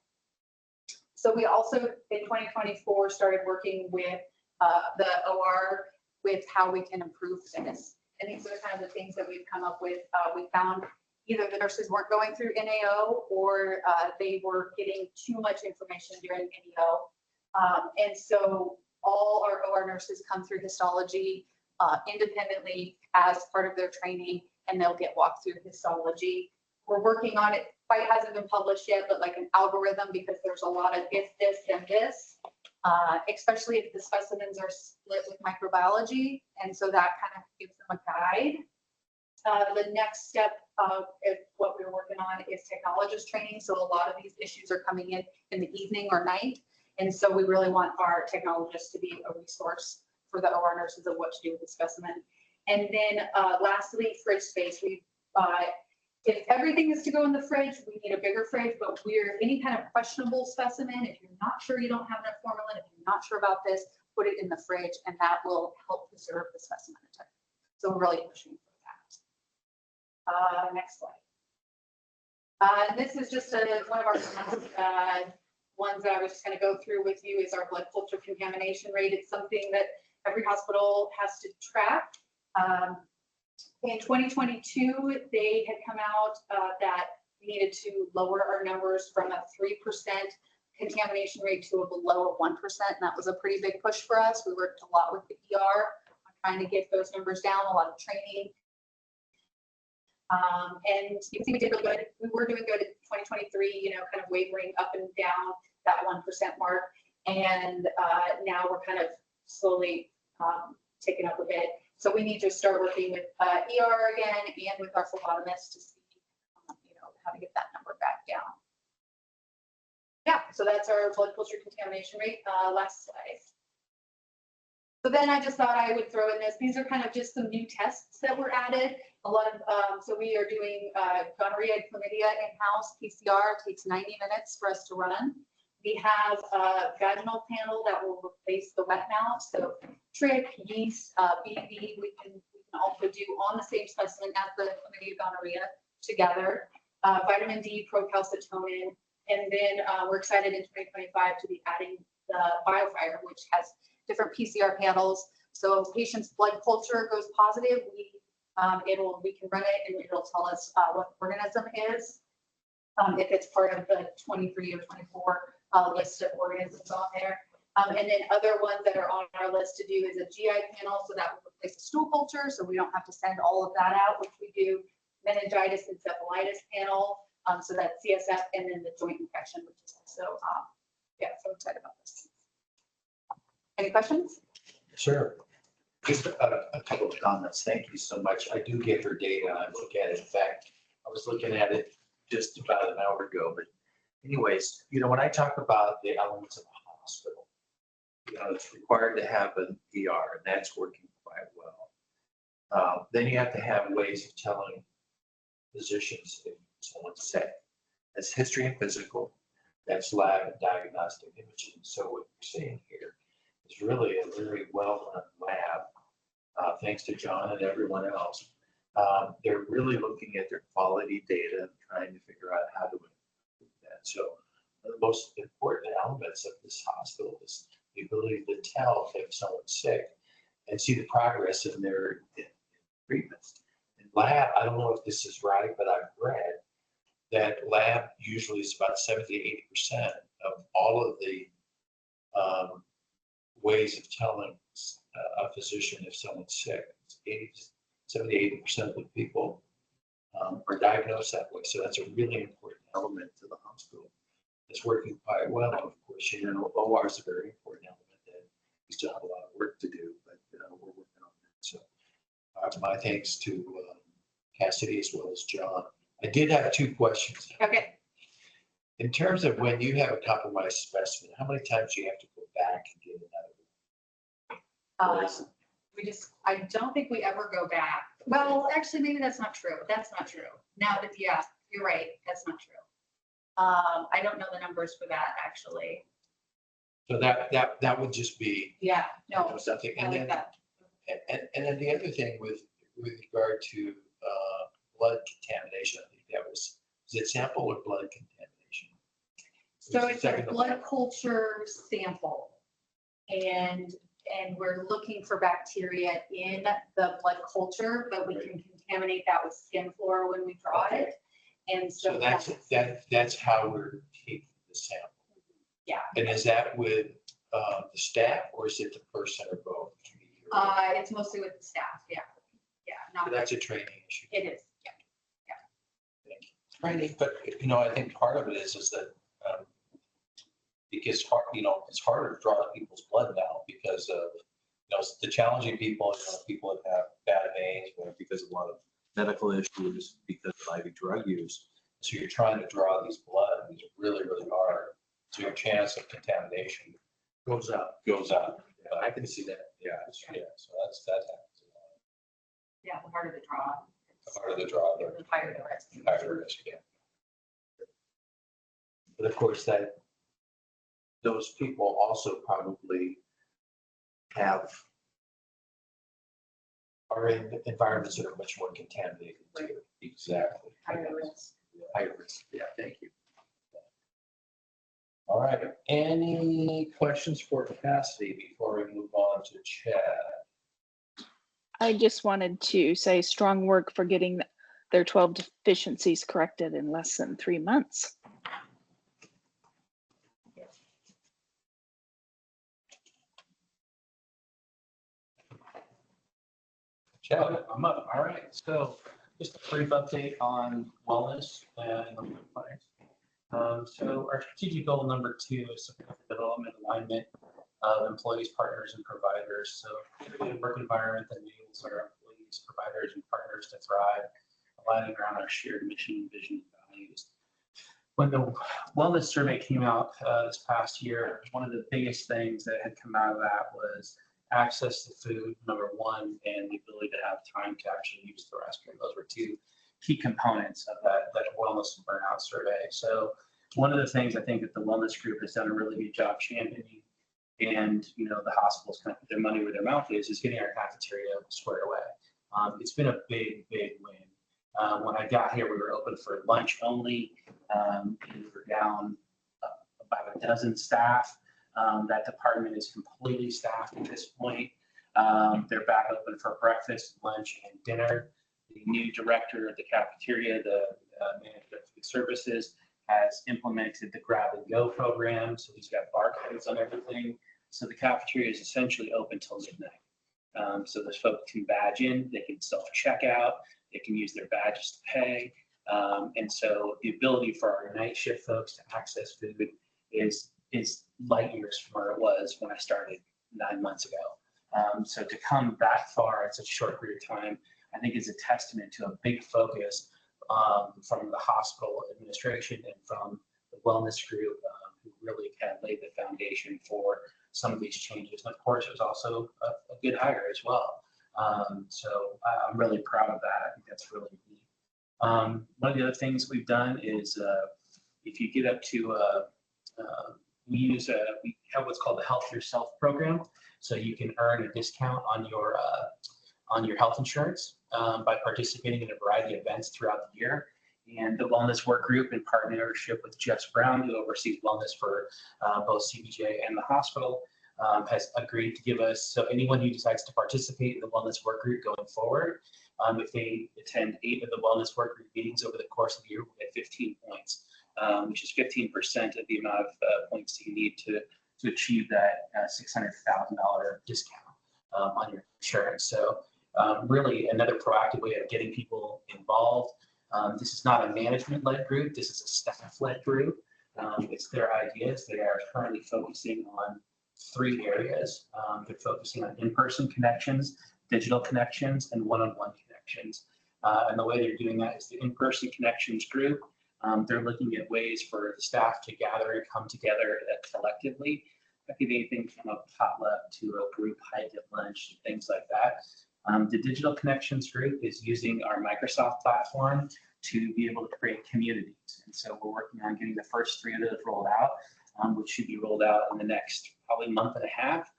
So we also in 2024 started working with the OR with how we can improve this. And these are kind of the things that we've come up with. We found either the nurses weren't going through NAO, or they were getting too much information during NAO. And so all our OR nurses come through histology independently as part of their training, and they'll get walked through histology. We're working on it. Quite hasn't been published yet, but like an algorithm, because there's a lot of if this, then this, especially if the specimens are split with microbiology. And so that kind of gives them a guide. The next step of what we're working on is technologist training. So a lot of these issues are coming in the evening or night. And so we really want our technologists to be a resource for the OR nurses of what to do with the specimen. And then lastly, fridge space. If everything is to go in the fridge, we need a bigger fridge, but any kind of questionable specimen, if you're not sure you don't have enough formalin, if you're not sure about this, put it in the fridge, and that will help preserve the specimen. So we're really pushing for that. Next slide. This is just one of our ones that I was just going to go through with you, is our blood culture contamination rate. It's something that every hospital has to track. In 2022, they had come out that we needed to lower our numbers from a 3% contamination rate to a below 1%. And that was a pretty big push for us. We worked a lot with the ER on trying to get those numbers down, a lot of training. And you can see we did really good. We were doing good in 2023, kind of wavering up and down that 1% mark. And now we're kind of slowly ticking up a bit. So we need to start working with ER again and with our phlebotomist to see, how to get that number back down. Yeah, so that's our blood culture contamination rate. Last slide. So then I just thought I would throw in this. These are kind of just some new tests that were added. A lot of, so we are doing gonorrhea and chlamydia in-house. PCR takes 90 minutes for us to run. We have a vaginal panel that will replace the wet mount. So trick, yeast, BV, we can also do on the same specimen as the chlamydia gonorrhea together. Vitamin D, procalcitonin, and then we're excited in 2025 to be adding the BioFire, which has different PCR panels. So patient's blood culture goes positive, we can run it and it'll tell us what the organism is. If it's part of the 23 or 24 list of organisms on there. And then other ones that are on our list to do is a GI panel, so that will replace the stool culture, so we don't have to send all of that out, which we do. Meningitis, encephalitis panel, so that's CSF, and then the joint infection, which is also, so excited about this. Any questions?
Sure. Just a couple of comments. Thank you so much. I do get her data. I look at it. In fact, I was looking at it just about an hour ago. But anyways, when I talk about the elements of a hospital, it's required to have an ER, and that's working quite well. Then you have to have ways of telling physicians if someone's sick. That's history and physical, that's lab and diagnostic imaging. So what you're seeing here is really a very well-run lab, thanks to John and everyone else. They're really looking at their quality data and trying to figure out how to improve that. So one of the most important elements of this hospital is the ability to tell if someone's sick and see the progress in their treatments. In lab, I don't know if this is right, but I've read that lab usually is about 70 to 80% of all of the ways of telling a physician if someone's sick. 70 to 80% of the people are diagnosed that way. So that's a really important element to the hospital. It's working quite well. Of course, you know, OR is a very important element that we still have a lot of work to do, but we're working on that. So my thanks to Cassidy as well as John. I did have 2 questions.
Okay.
In terms of when you have a compromised specimen, how many times do you have to go back and get another?
I don't think we ever go back. Well, actually, maybe that's not true. That's not true. Now that, yeah, you're right. That's not true. I don't know the numbers for that, actually.
So that would just be,
Yeah,
you know,
no,
something.
I
And
like
then,
that.
and then the other thing with regard to blood contamination, I think that was it sample or blood contamination?
So
It was
it's
the
a
second
blood
one.
culture sample. And we're looking for bacteria in the blood culture, but we can contaminate that with skin flora when we draw it. And so
So that's how we're taking the sample.
Yeah.
And is that with the staff or is it the person or both?
It's mostly with the staff, yeah. Yeah,
So
not,
that's a training issue.
it is, yeah.
Training, but you know, I think part of it is that it gets hard, you know, it's harder to draw people's blood now because of, you know, the challenging people, you know, people that have bad veins, or because of a lot of medical issues, because of IV drug use. So you're trying to draw these blood, and it's really, really hard. So your chance of contamination
Goes up.
goes up.
I can see that.
Yeah, yeah, so that happens.
Yeah, the harder the draw.
The harder the draw,
The higher the risk.
the higher the risk, yeah.
But of course, that those people also probably are in environments that are much more contaminated too.
Exactly.
Higher risk.
Higher risk. Yeah, thank you.
All right, any questions for Cassidy before we move on to Chad?
I just wanted to say strong work for getting their 12 deficiencies corrected in less than 3 months.
Chad,
I'm up. All right. So just a brief update on wellness and compliance. So our strategic goal number 2 is support the development alignment of employees, partners, and providers. So create a work environment that enables our employees, providers, and partners to thrive, aligning around our shared mission, vision, and values. When the wellness survey came out this past year, one of the biggest things that had come out of that was access to food, number 1, and the ability to have time to actually use the restroom. Those were 2 key components of that wellness and burnout survey. So one of the things I think that the wellness group has done a really good job championing, and you know the hospitals kind of put their money where their mouth is getting our cafeteria squared away. It's been a big win. When I got here, we were open for lunch only. And we were down about a dozen staff. That department is completely staffed at this point. They're back open for breakfast, lunch, and dinner. The new director of the cafeteria, the manager of food services, has implemented the grab and go program. So he's got barcodes on everything. So the cafeteria is essentially open till midnight. So the folks can badge in, they can self-check out, they can use their badges to pay. And so the ability for our night shift folks to access food is light years from where it was when I started 9 months ago. So to come that far in such a short period of time, I think is a testament to a big focus from the hospital administration and from the wellness group who really kind of laid the foundation for some of these changes. And of course, it was also a good hire as well. So I'm really proud of that. I think that's really neat. One of the other things we've done is if you get up to, we have what's called the Health Yourself program. So you can earn a discount on your health insurance by participating in a variety of events throughout the year. And the Wellness Work Group, in partnership with Jess Brown, who oversees wellness for both CBJ and the hospital, has agreed to give us, so anyone who decides to participate in the Wellness Work Group going forward, if they attend 8 of the Wellness Work Group meetings over the course of the year, we'll get 15 points, which is 15% of the amount of points you need to achieve that $600,000 discount on your insurance. So really another proactive way of getting people involved. This is not a management-led group. This is a staff-led group. It's their ideas. They are currently focusing on 3 areas. They're focusing on in-person connections, digital connections, and one-on-one connections. And the way they're doing that is the in-person connections group. They're looking at ways for the staff to gather and come together collectively. That could be anything from a potluck to a group hike at lunch, things like that. The digital connections group is using our Microsoft platform to be able to create communities. And so we're working on getting the first 3 of those rolled out, which should be rolled out in the next probably month and a half.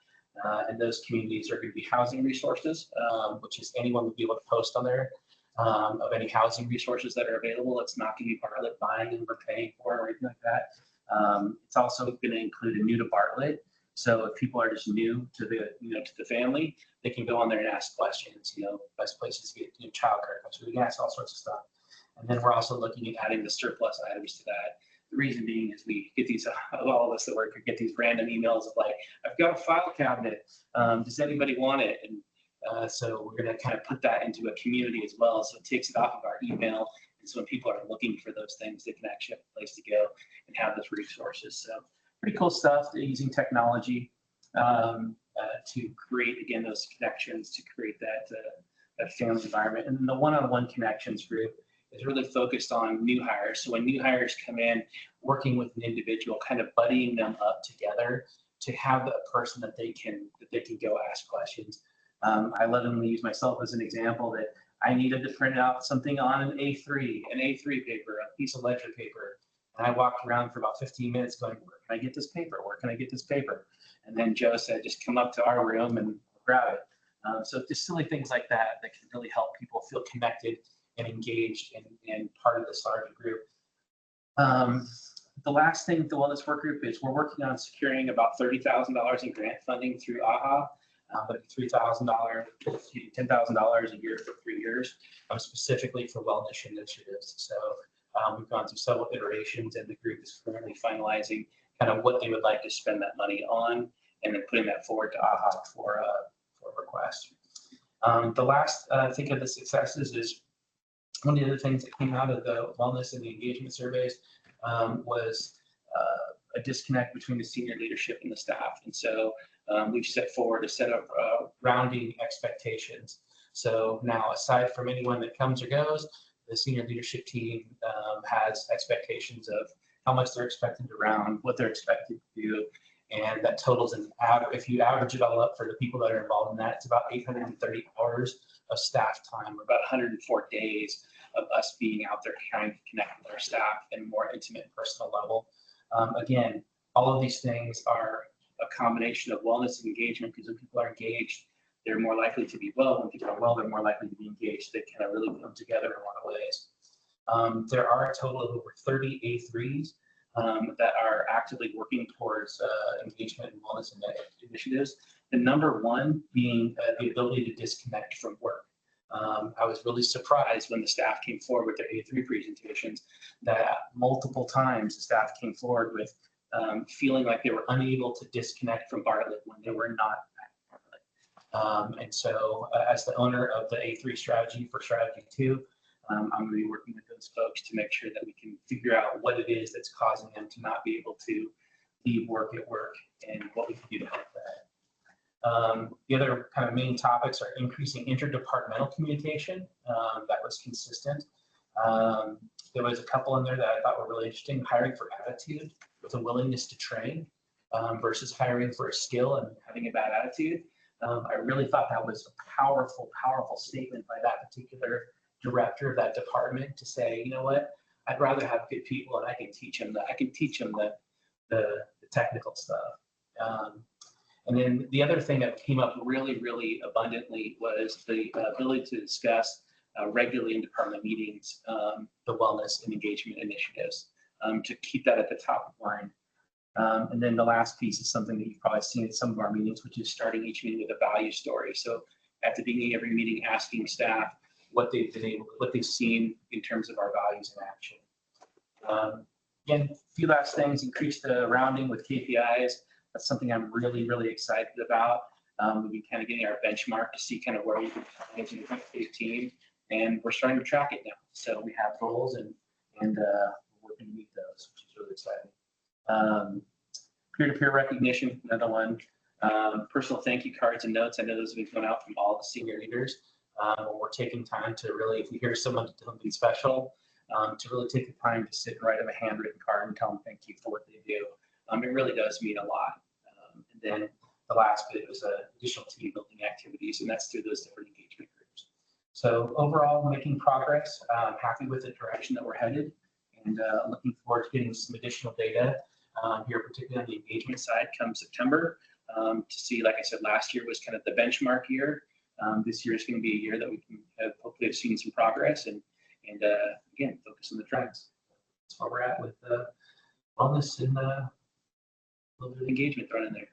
And those communities are going to be housing resources, which is anyone will be able to post on there of any housing resources that are available. It's not going to be Bartlett buying and we're paying for it or anything like that. It's also going to include a new to Bartlett. So if people are just new to the family, they can go on there and ask questions. Best places to get childcare. So we can ask all sorts of stuff. And then we're also looking at adding the surplus items to that. The reason being is we get these, all of us that work get these random emails of like, I've got a file cabinet. Does anybody want it? And so we're going to kind of put that into a community as well. So it takes it off of our email. And so when people are looking for those things, they can actually have a place to go and have those resources. So pretty cool stuff. They're using technology to create, again, those connections, to create that family environment. And then the one-on-one connections group is really focused on new hires. So when new hires come in, working with an individual, kind of buddying them up together to have a person that they can go ask questions. I lovingly use myself as an example that I needed to print out something on an A3 paper, a piece of ledger paper. And I walked around for about 15 minutes going, where can I get this paper? Where can I get this paper? And then Joe said, just come up to our room and grab it. So just silly things like that can really help people feel connected and engaged and part of this larger group. The last thing with the Wellness Work Group is we're working on securing about $30,000 in grant funding through AHA, but $3,000, $10,000 a year for 3 years, specifically for wellness initiatives. So we've gone through several iterations, and the group is currently finalizing kind of what they would like to spend that money on, and then putting that forward to AHA for a request. The last thing of the successes is one of the other things that came out of the wellness and the engagement surveys was a disconnect between the senior leadership and the staff. And so we've set forward a set of rounding expectations. So now, aside from anyone that comes or goes, the senior leadership team has expectations of how much they're expected to round, what they're expected to do. And that totals an average, if you average it all up for the people that are involved in that, it's about 830 hours of staff time, or about 104 days of us being out there trying to connect with our staff in a more intimate personal level. Again, all of these things are a combination of wellness and engagement, because when people are engaged, they're more likely to be well. When people are well, they're more likely to be engaged. They kind of really come together in a lot of ways. There are a total of over 30 A3s that are actively working towards engagement and wellness initiatives. The number one being the ability to disconnect from work. I was really surprised when the staff came forward with their A3 presentations that multiple times the staff came forward with feeling like they were unable to disconnect from Bartlett when they were not at Bartlett. And so as the owner of the A3 strategy for strategy 2, I'm going to be working with those folks to make sure that we can figure out what it is that's causing them to not be able to leave work at work and what we can do to help that. The other kind of main topics are increasing interdepartmental communication. That was consistent. There was a couple in there that I thought were really interesting. Hiring for attitude with a willingness to train versus hiring for a skill and having a bad attitude. I really thought that was a powerful, powerful statement by that particular director of that department to say, you know what, I'd rather have good people and I can teach them the technical stuff. And then the other thing that came up really, really abundantly was the ability to discuss regularly in department meetings, the wellness and engagement initiatives, to keep that at the top of mind. And then the last piece is something that you've probably seen at some of our meetings, which is starting each meeting with a value story. So at the beginning of every meeting, asking staff what they've seen in terms of our values in action. Again, a few last things, increase the rounding with KPIs. That's something I'm really, really excited about. We've been kind of getting our benchmark to see kind of where we can manage an effective team, and we're starting to track it now. So we have goals and we're working to meet those, which is really exciting. Peer-to-peer recognition, another one. Personal thank you cards and notes. I know those have been going out from all the senior leaders. We're taking time to really, if we hear someone something special, to really take the time to sit and write them a handwritten card and tell them thank you for what they do. It really does mean a lot. And then the last bit was additional team building activities, and that's through those different engagement groups. So overall, making progress. Happy with the direction that we're headed, and looking forward to getting some additional data here, particularly on the engagement side come September, to see, like I said, last year was kind of the benchmark year. This year is going to be a year that we can hopefully have seen some progress and again, focus on the trends. That's where we're at with wellness and a little bit of engagement thrown in there.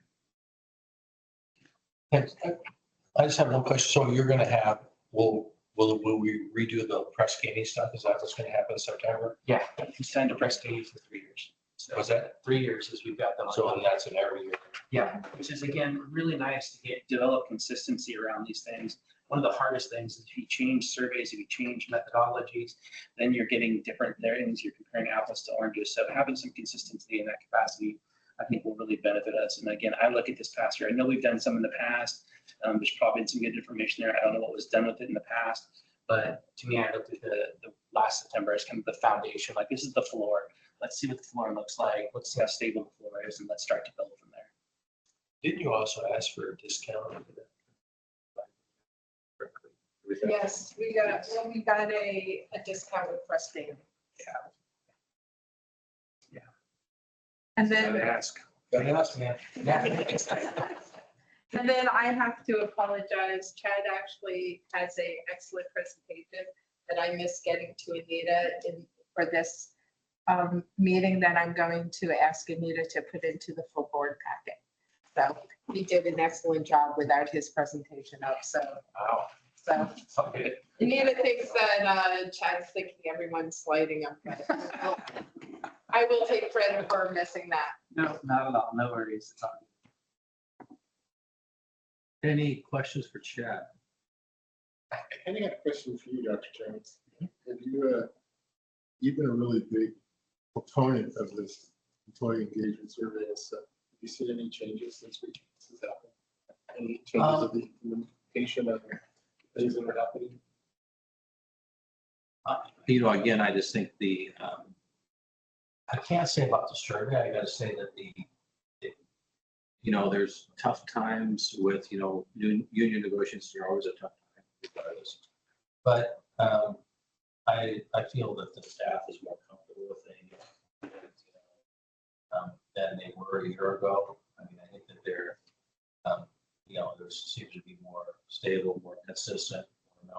I just have one question. So you're going to have, will we redo the press gaming stuff? Is that what's going to happen in September?
Yeah, we signed a press gaming for 3 years. So
Was that?
3 years as we've got them.
So and that's in every year.
Yeah, which is again, really nice to develop consistency around these things. One of the hardest things is if you change surveys, if you change methodologies, then you're getting different things. You're comparing apples to oranges. So having some consistency in that capacity, I think will really benefit us. And again, I look at this past year. I know we've done some in the past. There's probably been some good information there. I don't know what was done with it in the past, but to me, I looked at the last September as kind of the foundation. Like, this is the floor. Let's see what the floor looks like. Let's see how stable the floor is, and let's start to build from there.
Didn't you also ask for a discount?
Yes, we got a discount with press gaming.
Yeah.
And then.
Gotta ask, man.
And then I have to apologize. Chad actually has an excellent presentation that I missed getting to Anita for this meeting that I'm going to ask Anita to put into the full board packet. So he did an excellent job without his presentation up. So,
Wow.
so Anita thinks that Chad's thinking everyone's sliding him. I will take credit for missing that.
No, not at all. No worries. It's all good.
Any questions for Chad?
I kind of got a question for you, Dr. Jones. Have you, you've been a really big proponent of this employee engagement survey and stuff. Have you seen any changes since this has happened? Any changes of the implementation of things that are happening?
Again, I just think
I can't say about the survey. I gotta say that
there's tough times with, union negotiations are always a tough time regardless.
But I feel that the staff is more comfortable with things than they were a year ago. I mean, I think that they're, there seems to be more stable, more consistent,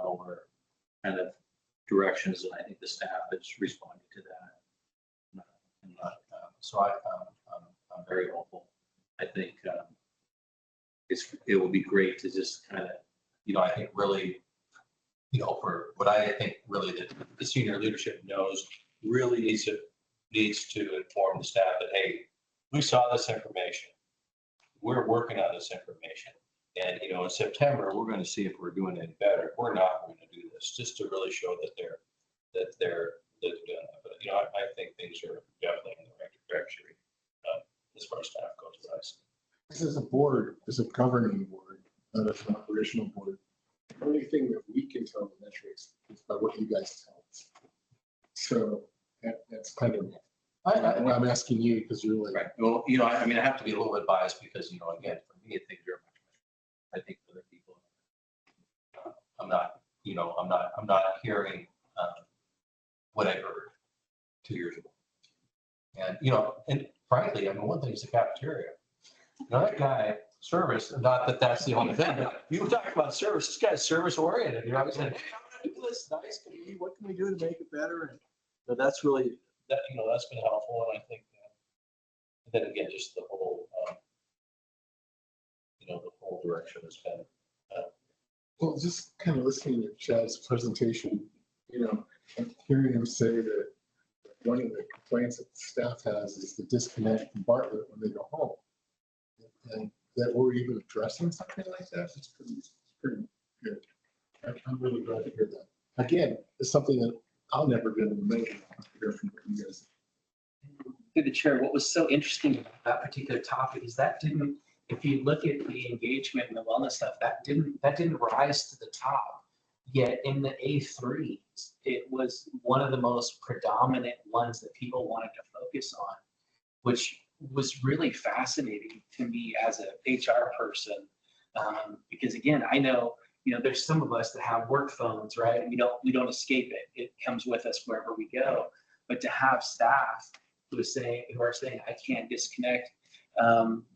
more kind of directions, and I think the staff is responding to that. So I'm very hopeful. I think it will be great to just kind of, I think really, for what I think really that the senior leadership knows really needs to inform the staff that, hey, we saw this information. We're working on this information. And, in September, we're going to see if we're doing any better. If we're not, we're going to do this just to really show that they're doing it. But, I think things are definitely in the right direction as far as staff goes.
This is a board, is a governing board, not an operational board. The only thing that we can tell the metrics is by what you guys tell us. So that's kind of, I'm asking you because you're like.
Right. Well, I have to be a little bit biased because, again, for me, things are much I think other people, I'm not, I'm not hearing what I heard 2 years ago. And, and frankly, I mean, one thing is the cafeteria. That guy, service, not that that's the only thing, but you talk about service, this guy's service oriented. I was like, hey, I'm gonna do this nice, what can we do to make it better? And that's really, that's been helpful. And I think then again, just the whole, the whole direction has been.
Well, just kind of listening to Chad's presentation, I'm hearing him say that one of the complaints that the staff has is the disconnect from Bartlett when they go home. And that we're even addressing something like that, it's pretty good. I'm really glad to hear that. Again, it's something that I'll never be able to make hear from you guys.
Through the chair, what was so interesting about that particular topic is that didn't, if you look at the engagement and the wellness stuff, that didn't rise to the top. Yet in the A3, it was one of the most predominant ones that people wanted to focus on, which was really fascinating to me as a HR person. Because again, I know, there's some of us that have work phones, right? And we don't escape it. It comes with us wherever we go. But to have staff who are saying, I can't disconnect.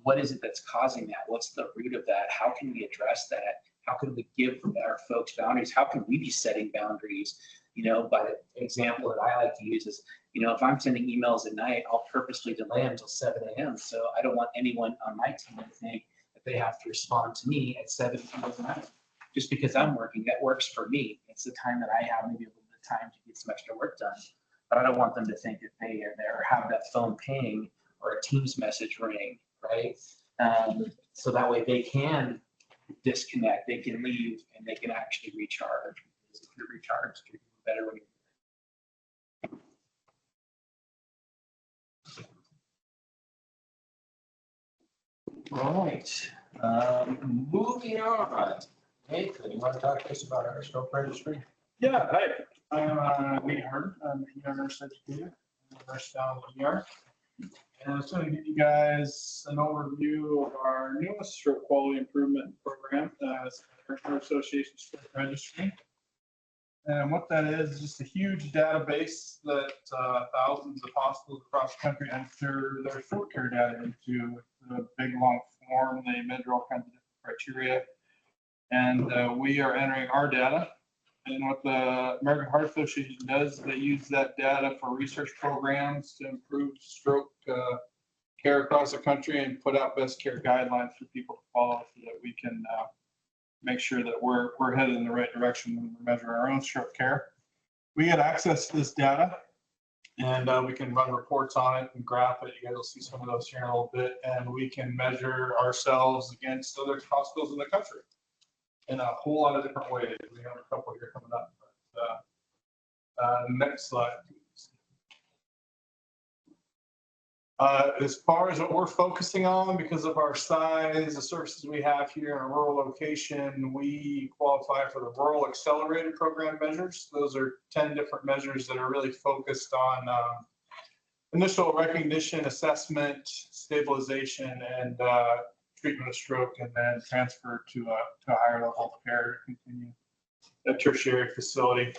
What is it that's causing that? What's the root of that? How can we address that? How can we give our folks boundaries? How can we be setting boundaries? By the example that I like to use is, if I'm sending emails at night, I'll purposely delay them until 7 a.m. So I don't want anyone on my team to think that they have to respond to me at 7 p.m. at night. Just because I'm working, that works for me. It's the time that I have maybe a little bit of time to get some extra work done. But I don't want them to think that they are there or have that phone ping or a Teams message ring, right? So that way they can disconnect, they can leave, and they can actually recharge. Because if you're recharged, you're better when you're. All right. Moving on. Nathan, you want to talk to us about our stroke registry?
Yeah, hi, I'm Nate Hart. I'm a ER nurse educator, nurse down in ER. And I was going to give you guys an overview of our newest stroke quality improvement program, the American Heart Association Stroke Registry. And what that is just a huge database that thousands of hospitals across the country enter their stroke care data into. It's a big long form. They measure all kinds of different criteria. And we are entering our data. And what the American Heart Association does, they use that data for research programs to improve stroke care across the country and put out best care guidelines for people to follow so that we can make sure that we're headed in the right direction when we measure our own stroke care. We get access to this data and we can run reports on it and graph it. You guys will see some of those here in a little bit. And we can measure ourselves against other hospitals in the country in a whole lot of different ways. We have a couple here coming up. But, next slide, please. As far as what we're focusing on, because of our size, the services we have here in a rural location, we qualify for the Rural Accelerated Program measures. Those are 10 different measures that are really focused on initial recognition, assessment, stabilization, and treatment of stroke, and then transfer to a higher level of care to continue a tertiary facility.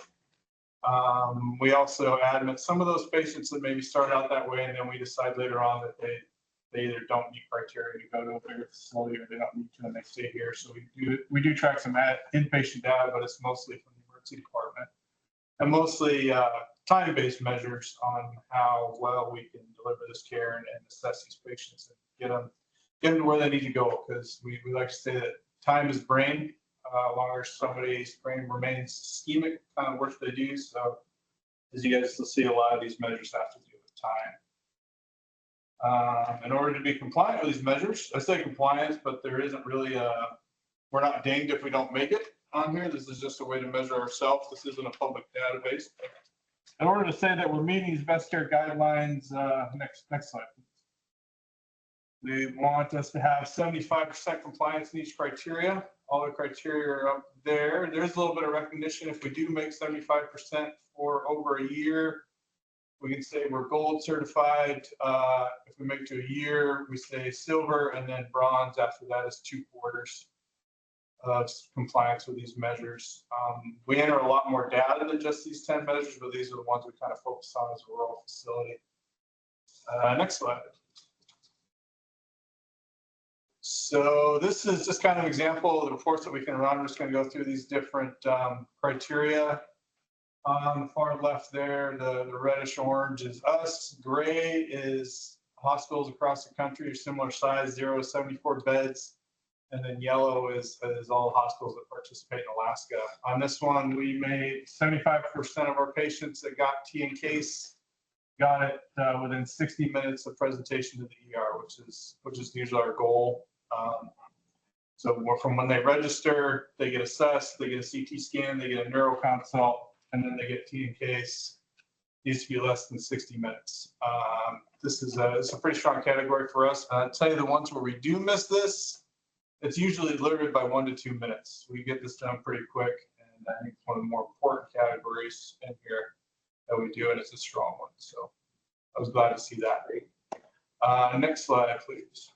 We also admit some of those patients that maybe start out that way, and then we decide later on that they either don't meet criteria to go to a bigger facility or they don't need to and they stay here. So we do track some inpatient data, but it's mostly from the emergency department and mostly time-based measures on how well we can deliver this care and assess these patients and get them where they need to go, because we like to say that time is brain. Longer somebody's brain remains ischemic, kind of work they do. So as you guys will see, a lot of these measures have to do with time. In order to be compliant with these measures, I say compliance, but there isn't really we're not dinged if we don't make it on here. This is just a way to measure ourselves. This isn't a public database. In order to say that we're meeting these best care guidelines, next slide, please. They want us to have 75% compliance in each criteria. All the criteria are up there. There's a little bit of recognition. If we do make 75% for over a year, we can say we're gold certified. If we make it to a year, we say silver, and then bronze after that is 2 quarters. of compliance with these measures. We enter a lot more data than just these 10 measures, but these are the ones we kind of focus on as a rural facility. Next slide. So this is just kind of an example of the reports that we can run. I'm just going to go through these different criteria. On the far left there, the reddish orange is us. Gray is hospitals across the country, of similar size, 0 to 74 beds. And then yellow is all hospitals that participate in Alaska. On this one, we made 75% of our patients that got T in case got it within 60 minutes of presentation to the ER, which is usually our goal. So from when they register, they get assessed, they get a CT scan, they get a neuro consult, and then they get T in case. Needs to be less than 60 minutes. This is a pretty strong category for us. I'll tell you the ones where we do miss this, it's usually limited by 1 to 2 minutes. We get this done pretty quick, and I think it's one of the more important categories in here that we do, and it's a strong one. So I was glad to see that. Next slide, please.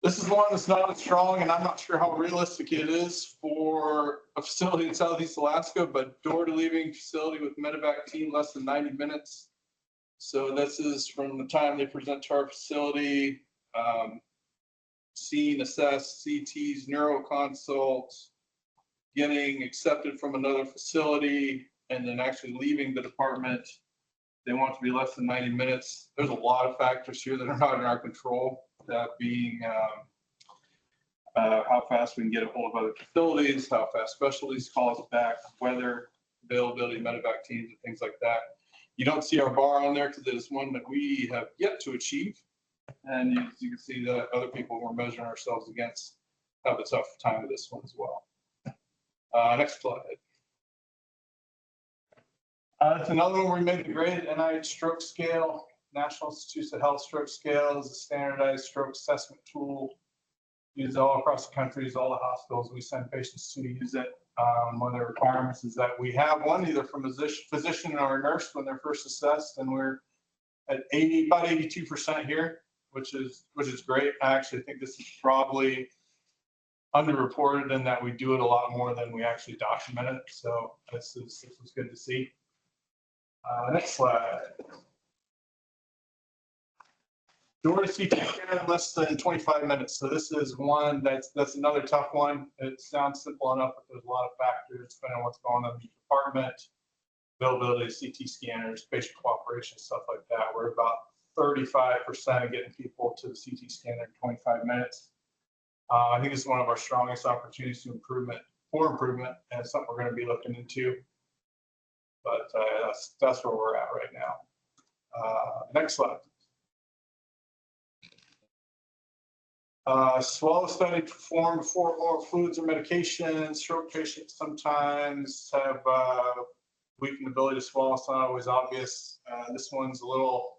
This is one that's not as strong, and I'm not sure how realistic it is for a facility in Southeast Alaska, but door to leaving facility with medevac team less than 90 minutes. So this is from the time they present to our facility, seen, assessed, CTs, neuro consults, getting accepted from another facility, and then actually leaving the department. They want it to be less than 90 minutes. There's a lot of factors here that are not in our control. That being how fast we can get a hold of other facilities, how fast specialties call us back, weather, availability, medevac teams, and things like that. You don't see our bar on there because it is one that we have yet to achieve. And you can see that other people we're measuring ourselves against have a tough time with this one as well. Next slide. It's another one we made the grade NIH stroke scale. National Institutes of Health stroke scale is a standardized stroke assessment tool used all across the country. All the hospitals we send patients to use it. One of the requirements is that we have one either from a physician or a nurse when they're first assessed, and we're at about 82% here, which is great. I actually think this is probably underreported in that we do it a lot more than we actually document it. So this is good to see. Next slide. Door to CT scan in less than 25 minutes. So this is one that's another tough one. It sounds simple enough, but there's a lot of factors depending on what's going on in the department, availability of CT scanners, patient cooperation, stuff like that. We're about 35% of getting people to the CT scanner in 25 minutes. I think it's one of our strongest opportunities for improvement, and it's something we're going to be looking into. But that's where we're at right now. Next slide. Swallow study performed before oral fluids or medication. Stroke patients sometimes have weakened ability to swallow. It's not always obvious. This one's a little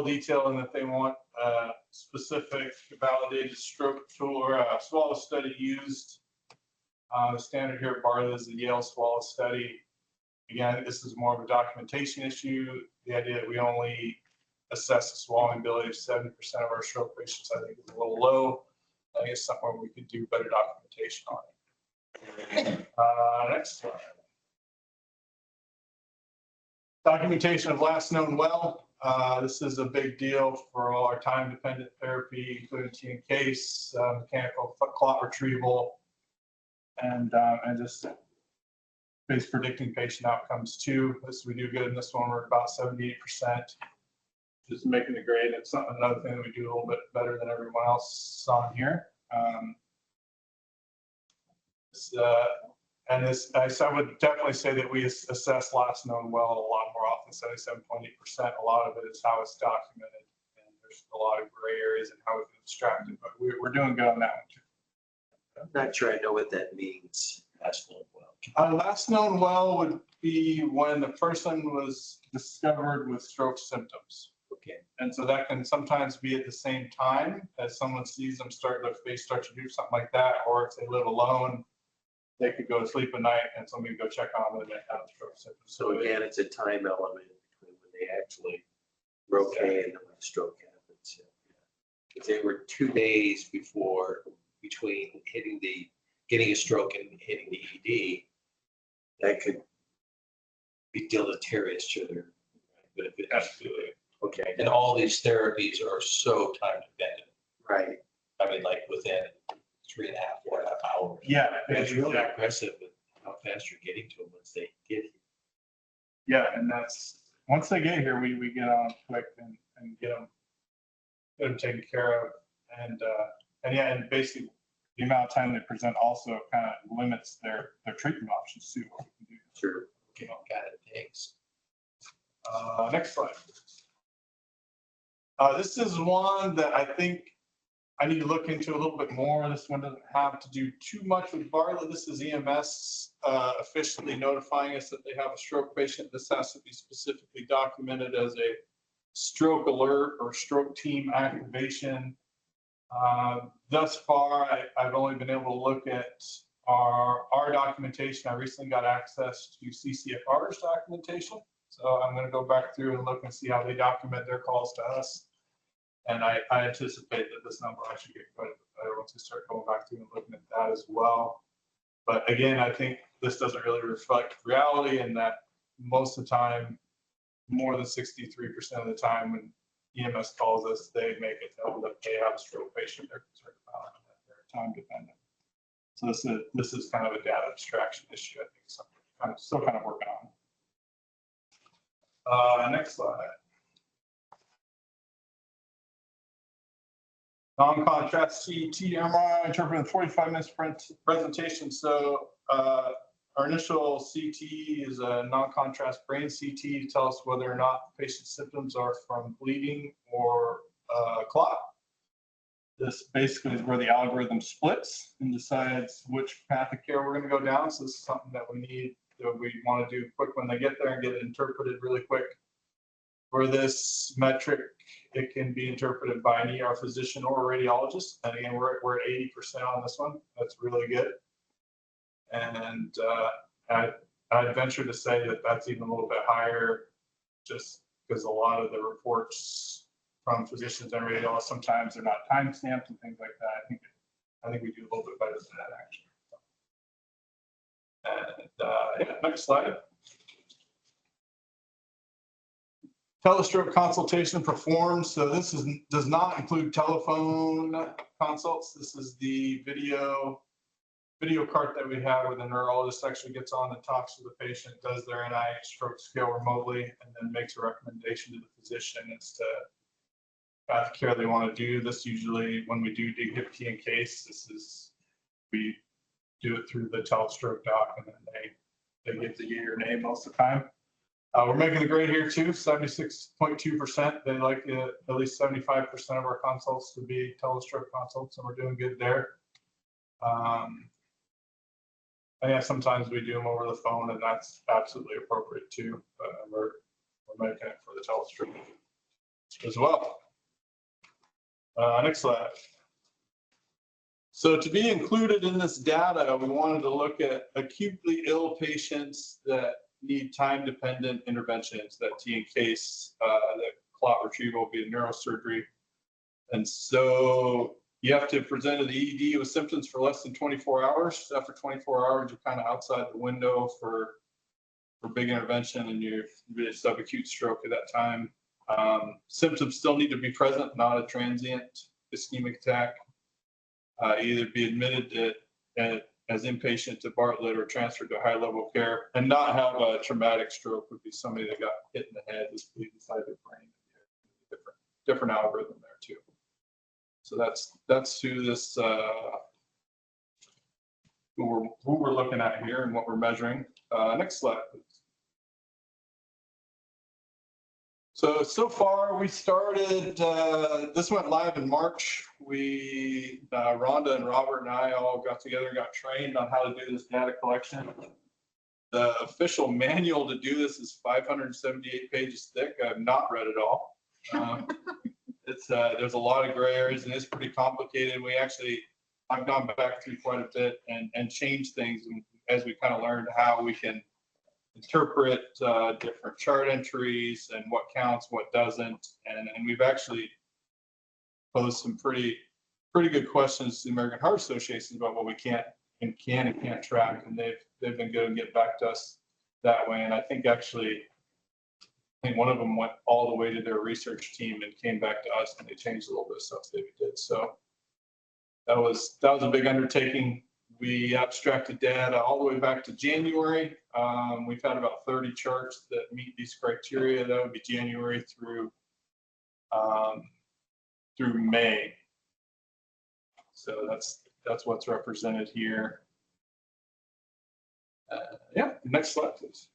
detail in that they want specific validated stroke tool or swallow study used. The standard here at Bartlett is the Yale swallow study. Again, this is more of a documentation issue. The idea that we only assess the swallowing ability of 70% of our stroke patients, I think is a little low. I think it's somewhere we could do better documentation on it. Next slide. Documentation of last known well. This is a big deal for all our time-dependent therapy, including T in case, mechanical clot retrieval, and just base predicting patient outcomes too. We do good in this one. We're at about 78%. Just making the grade. It's another thing that we do a little bit better than everyone else on here. I would definitely say that we assess last known well a lot more often, 77.8%. A lot of it is how it's documented, and there's a lot of gray areas in how it's extracted, but we're doing good on that one too.
I'm not sure I know what that means. Last known well.
Last known well would be when the person was discovered with stroke symptoms.
Okay.
And so that can sometimes be at the same time as someone sees them their face start to do something like that, or if they live alone, they could go to sleep at night and somebody go check on them and they have stroke symptoms.
So again, it's a time element between when they actually are okay and when the stroke happens. if they were 2 days between getting a stroke and hitting the ED, that could be deleterious to their. But if it,
Absolutely.
okay,
And all these therapies are so time dependent.
right.
I mean, like within 3.5, 4.5 hours.
Yeah.
It's really aggressive with how fast you're getting to them once they get here.
Yeah, and that's, once they get here, we get on quick and get them taken care of. And yeah, and basically the amount of time they present also kind of limits their treatment options too. What we can do.
Sure. Okay, got it. Thanks.
Next slide. This is one that I think I need to look into a little bit more. This one doesn't have to do too much with Bartlett. This is EMS officially notifying us that they have a stroke patient. This has to be specifically documented as a stroke alert or stroke team activation. Thus far, I've only been able to look at our documentation. I recently got access to CCFR's documentation. So I'm going to go back through and look and see how they document their calls to us. And I anticipate that this number I should get quite a bit better once we start going back through and looking at that as well. But again, I think this doesn't really reflect reality, and that most of the time, more than 63% of the time when EMS calls us, they make it known that they have a stroke patient they're concerned about, and that they're time dependent. So this is kind of a data abstraction issue, I think, something I'm still kind of working on. Next slide. Non-contrast CT MRI interpreted 45 minutes presentation. So our initial CT is a non-contrast brain CT to tell us whether or not the patient's symptoms are from bleeding or clot. This basically is where the algorithm splits and decides which path of care we're going to go down. So this is something that we want to do quick when they get there and get it interpreted really quick. For this metric, it can be interpreted by an ER physician or a radiologist. And again, we're at 80% on this one. That's really good. And I'd venture to say that that's even a little bit higher, just because a lot of the reports from physicians and radiologists, sometimes they're not time stamped and things like that. I think we do a little bit better than that, actually. And yeah, next slide. Telestroke consultation performed. So this does not include telephone consults. This is the video cart that we have where the neurologist actually gets on and talks to the patient, does their NIH stroke scale remotely, and then makes a recommendation to the physician as to path of care they want to do. This usually, when we do dig T in case, we do it through the telestroke doc, and then they give the yay or nay most of the time. We're making the grade here too, 76.2%. They like at least 75% of our consults to be telestroke consults, and we're doing good there. And yeah, sometimes we do them over the phone, and that's absolutely appropriate too. We're making it for the telestroke as well. Next slide. So to be included in this data, we wanted to look at acutely ill patients that need time-dependent interventions, that T in case, that clot retrieval will be a neurosurgery. And so you have to present to the ED with symptoms for less than 24 hours. After 24 hours, you're kind of outside the window for big intervention, and you're really subacute stroke at that time. Symptoms still need to be present, not a transient ischemic attack. Either be admitted as inpatient to Bartlett or transferred to high level care, and not have a traumatic stroke. Would be somebody that got hit in the head, was bleeding inside their brain. Different algorithm there too. So that's who this who we're looking at here and what we're measuring. Next slide, please. So far we started, this went live in March. Rhonda and Robert and I all got together and got trained on how to do this data collection. The official manual to do this is 578 pages thick. I've not read it all. There's a lot of gray areas, and it's pretty complicated. I've gone back through quite a bit and changed things as we kind of learned how we can interpret different chart entries and what counts, what doesn't. And we've actually posed some pretty good questions to the American Heart Association about what we can and can't track. And they've been good and get back to us that way. And I think actually, I think one of them went all the way to their research team and came back to us, and they changed a little bit of stuff they did. So that was a big undertaking. We abstracted data all the way back to January. We've had about 30 charts that meet these criteria. That would be January through May. So that's what's represented here. Yeah, next slide, please.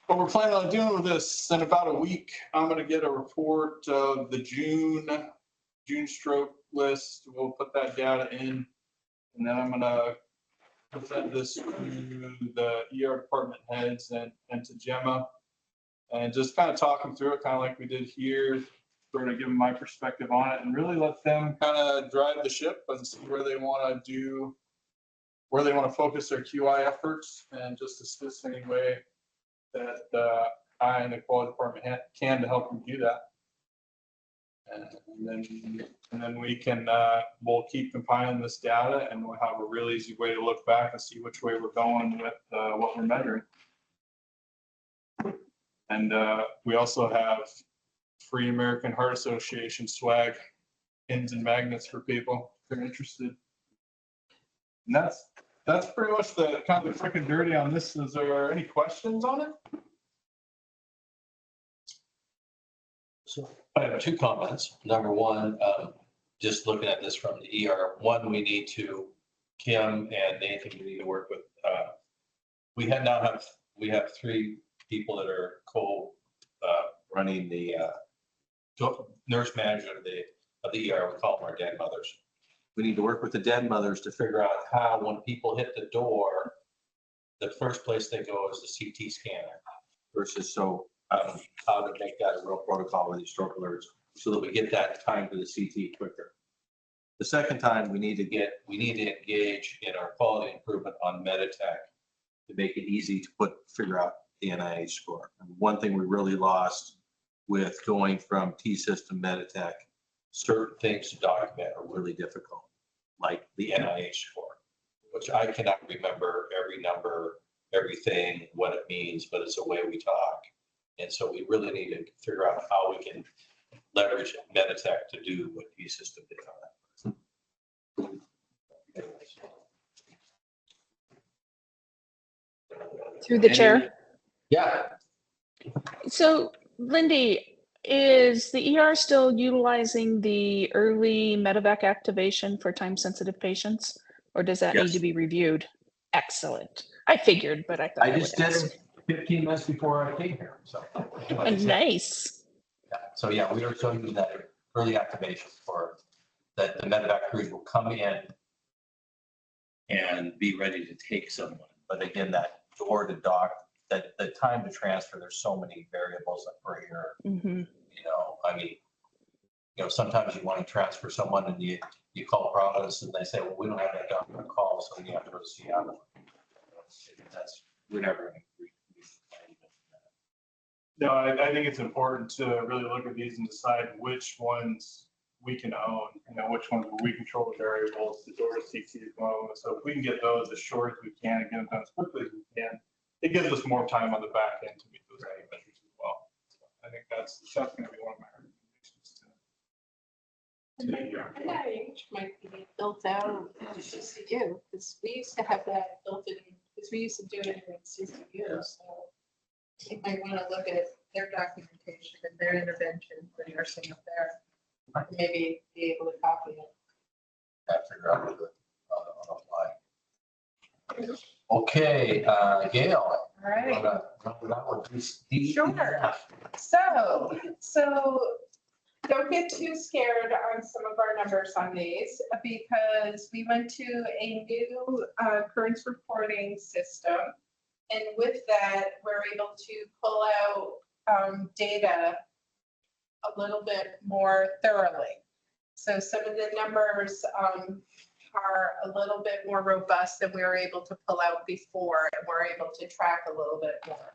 What we're planning on doing with this, in about a week, I'm going to get a report of the June stroke list. We'll put that data in, and then I'm going to present this to the ER department heads and to Gemma, and just kind of talk them through it, kind of like we did here, sort of give them my perspective on it, and really let them kind of drive the ship and see where they want to focus their QI efforts, and just assist any way that I and the quality department can to help them do that. And then we can, we'll keep compiling this data, and we'll have a real easy way to look back and see which way we're going with what we're measuring. And we also have free American Heart Association swag, pins and magnets for people if they're interested. And that's pretty much the kind of the quick and dirty on this. Is there any questions on it?
So I have two comments. Number one, just looking at this from the ER, one, we need to, Kim and Nathan, we need to work with, we have three people that are running the nurse manager of the ER. We call them our dead mothers. We need to work with the dead mothers to figure out how, when people hit the door, the first place they go is the CT scanner versus how to make that a real protocol with these stroke alerts so that we get that time to the CT quicker. The second time we need to engage in our quality improvement on Meditech to make it easy to figure out the NIH score. And one thing we really lost with going from T-System Meditech, certain things to document are really difficult, like the NIH score, which I cannot remember every number, everything, what it means, but it's a way we talk. And so we really need to figure out how we can leverage Meditech to do what T-System did on that.
Through the chair.
Yeah.
So, Lindy, is the ER still utilizing the early medevac activation for time-sensitive patients, or does that need to be reviewed? Excellent. I figured, but I thought
I just did it 15 minutes before I came here. So
nice.
Yeah. So yeah, we are still using that early activation for that. The medevac crews will come in and be ready to take someone. But again, that door to dock, that the time to transfer, there's so many variables that we're here.
Mm-hmm.
You know, I mean, you know, sometimes you want to transfer someone and you call Providence and they say, well, we don't have that doctor on call, so you have to go to Seattle. We're never going to agree.
No, I think it's important to really look at these and decide which ones we can own, you know, which ones we control the variables, the door to CT is one of them. So if we can get those as short as we can and get them done as quickly as we can, it gives us more time on the back end to meet those measures as well. So I think that's going to be one of my recommendations to
NIH might be built out in CCU, because we used to have that built in, because we used to do it in CCU. So you might want to look at their documentation and their intervention for nursing up there. Maybe be able to copy it.
Have to figure out what apply. Okay, Gail.
All right.
Sure.
So don't get too scared on some of our numbers on these, because we went to a new occurrence reporting system. And with that, we're able to pull out data a little bit more thoroughly. So some of the numbers are a little bit more robust than we were able to pull out before, and we're able to track a little bit more.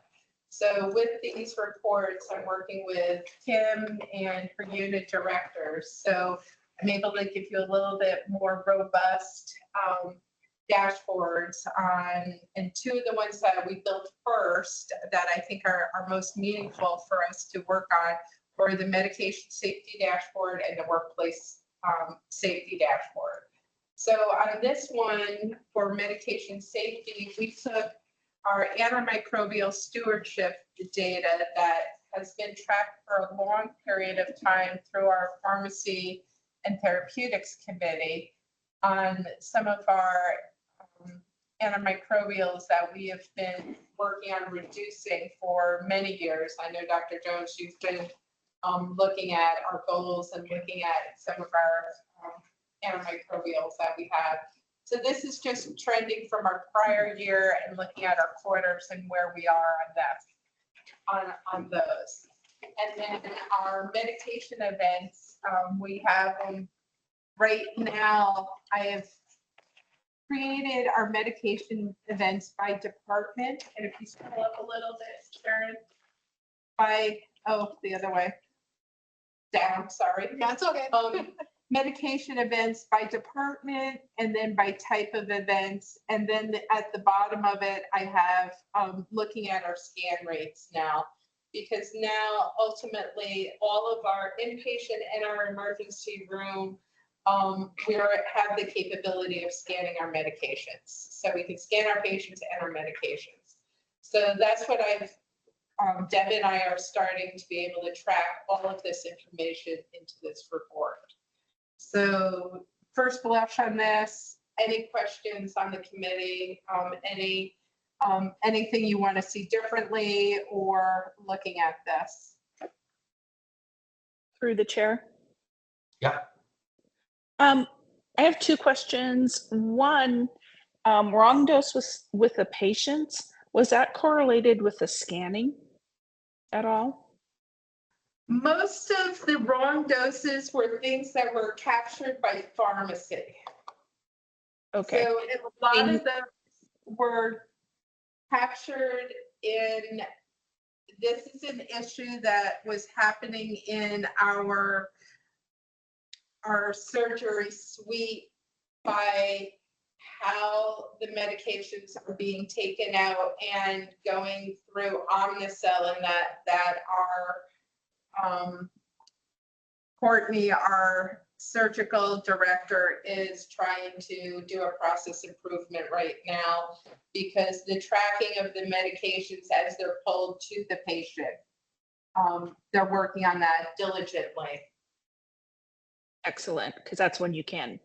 So with these reports, I'm working with Kim and her unit directors. So I'm able to give you a little bit more robust dashboards on, and two of the ones that we built first that I think are most meaningful for us to work on were the medication safety dashboard and the workplace safety dashboard. So on this one for medication safety, we took our antimicrobial stewardship data that has been tracked for a long period of time through our pharmacy and therapeutics committee on some of our antimicrobials that we have been working on reducing for many years. I know Dr. Jones, you've been looking at our goals and looking at some of our antimicrobials that we have. So this is just trending from our prior year and looking at our quarters and where we are on that, on those. And then our medication events, we have them right now. I have created our medication events by department. And if you scroll up a little bit, Sharon, the other way, down, sorry.
That's okay.
Medication events by department and then by type of events. And then at the bottom of it, I have looking at our scan rates now, because now ultimately all of our inpatient and our emergency room, we have the capability of scanning our medications. So we can scan our patients and our medications. So that's what Deb and I are starting to be able to track all of this information into this report. So first blush on this, any questions on the committee, anything you want to see differently or looking at this?
Through the chair.
Yeah.
I have two questions. One, wrong dose with the patients, was that correlated with the scanning at all?
Most of the wrong doses were things that were captured by pharmacy.
Okay.
So a lot of them were captured in, this is an issue that was happening in our surgery suite by how the medications are being taken out and going through Omnicell, and that our Courtney, our surgical director, is trying to do a process improvement right now, because the tracking of the medications as they're pulled to the patient, they're working on that diligently.
Excellent, because that's when you can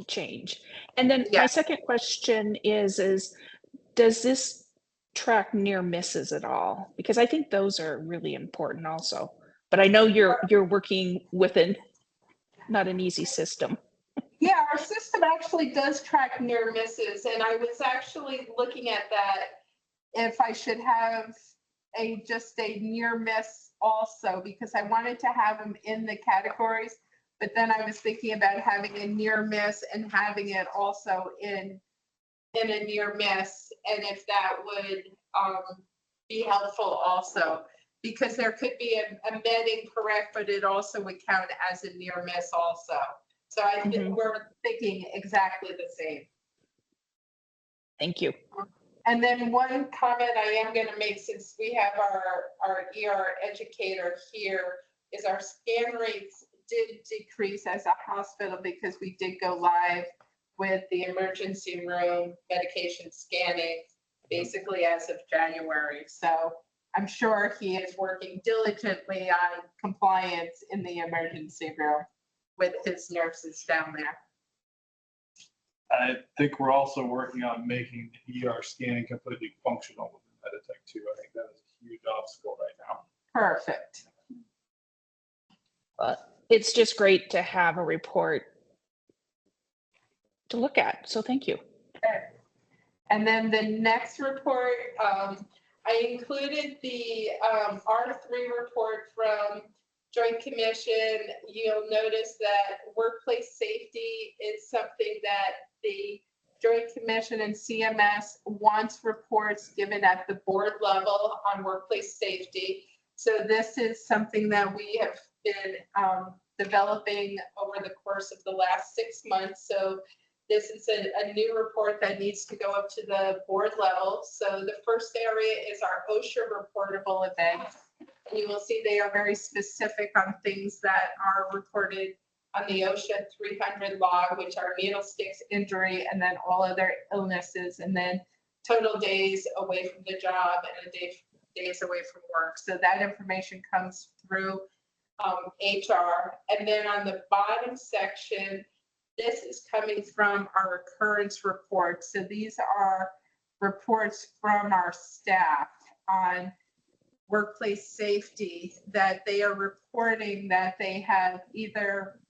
change. And then my second question is does this track near misses at all? Because I think those are really important also. But I know you're working within not an easy system.
Yeah, our system actually does track near misses, and I was actually looking at that, if I should have just a near miss also, because I wanted to have them in the categories, but then I was thinking about having a near miss and having it also in a near miss, and if that would be helpful also, because there could be a med incorrect, but it also would count as a near miss also. So I think we're thinking exactly the same.
Thank you.
And then one comment I am going to make, since we have our ER educator here, is our scan rates did decrease as a hospital because we did go live with the emergency room medication scanning basically as of January. So I'm sure he is working diligently on compliance in the emergency room with his nurses down there.
I think we're also working on making the ER scanning completely functional within Meditech too. I think that is a huge obstacle right now.
Perfect.
It's just great to have a report to look at. So thank you.
Okay. And then the next report, I included the R3 report from Joint Commission. You'll notice that workplace safety is something that the Joint Commission and CMS wants reports given at the board level on workplace safety. So this is something that we have been developing over the course of the last 6 months. So this is a new report that needs to go up to the board level. So the first area is our OSHA reportable events. And you will see they are very specific on things that are reported on the OSHA 300 log, which are needle sticks injury, and then all other illnesses, and then total days away from the job and days away from work. So that information comes through HR. And then on the bottom section, this is coming from our occurrence report. So these are reports from our staff on workplace safety that they are reporting that they have either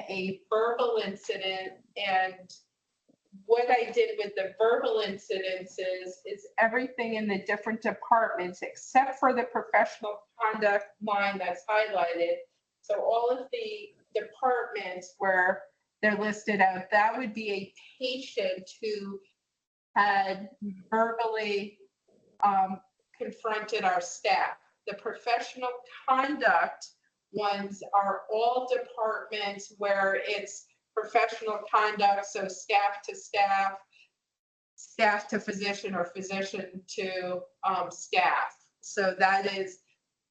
a verbal incident. And what I did with the verbal incidents is everything in the different departments except for the professional conduct line that's highlighted. So all of the departments where they're listed out, that would be a patient who had verbally confronted our staff. The professional conduct ones are all departments where it's professional conduct, so staff to staff, staff to physician, or physician to staff. So that is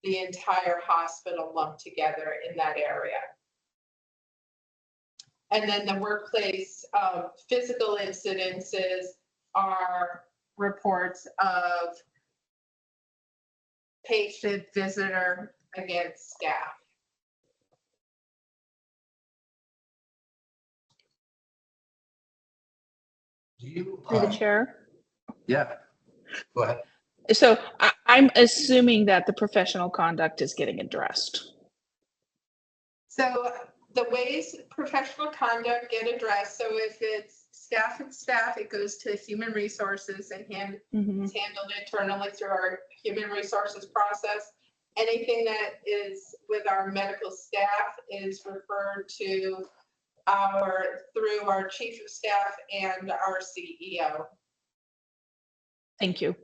the entire hospital lumped together in that area. And then the workplace physical incidences are reports of patient, visitor against staff.
Do you?
Through the chair.
Yeah, go ahead.
So I'm assuming that the professional conduct is getting addressed.
So the ways professional conduct get addressed, so if it's staff and staff, it goes to human resources and it's handled internally through our human resources process. Anything that is with our medical staff is referred to through our chief of staff and our CEO.
Thank you.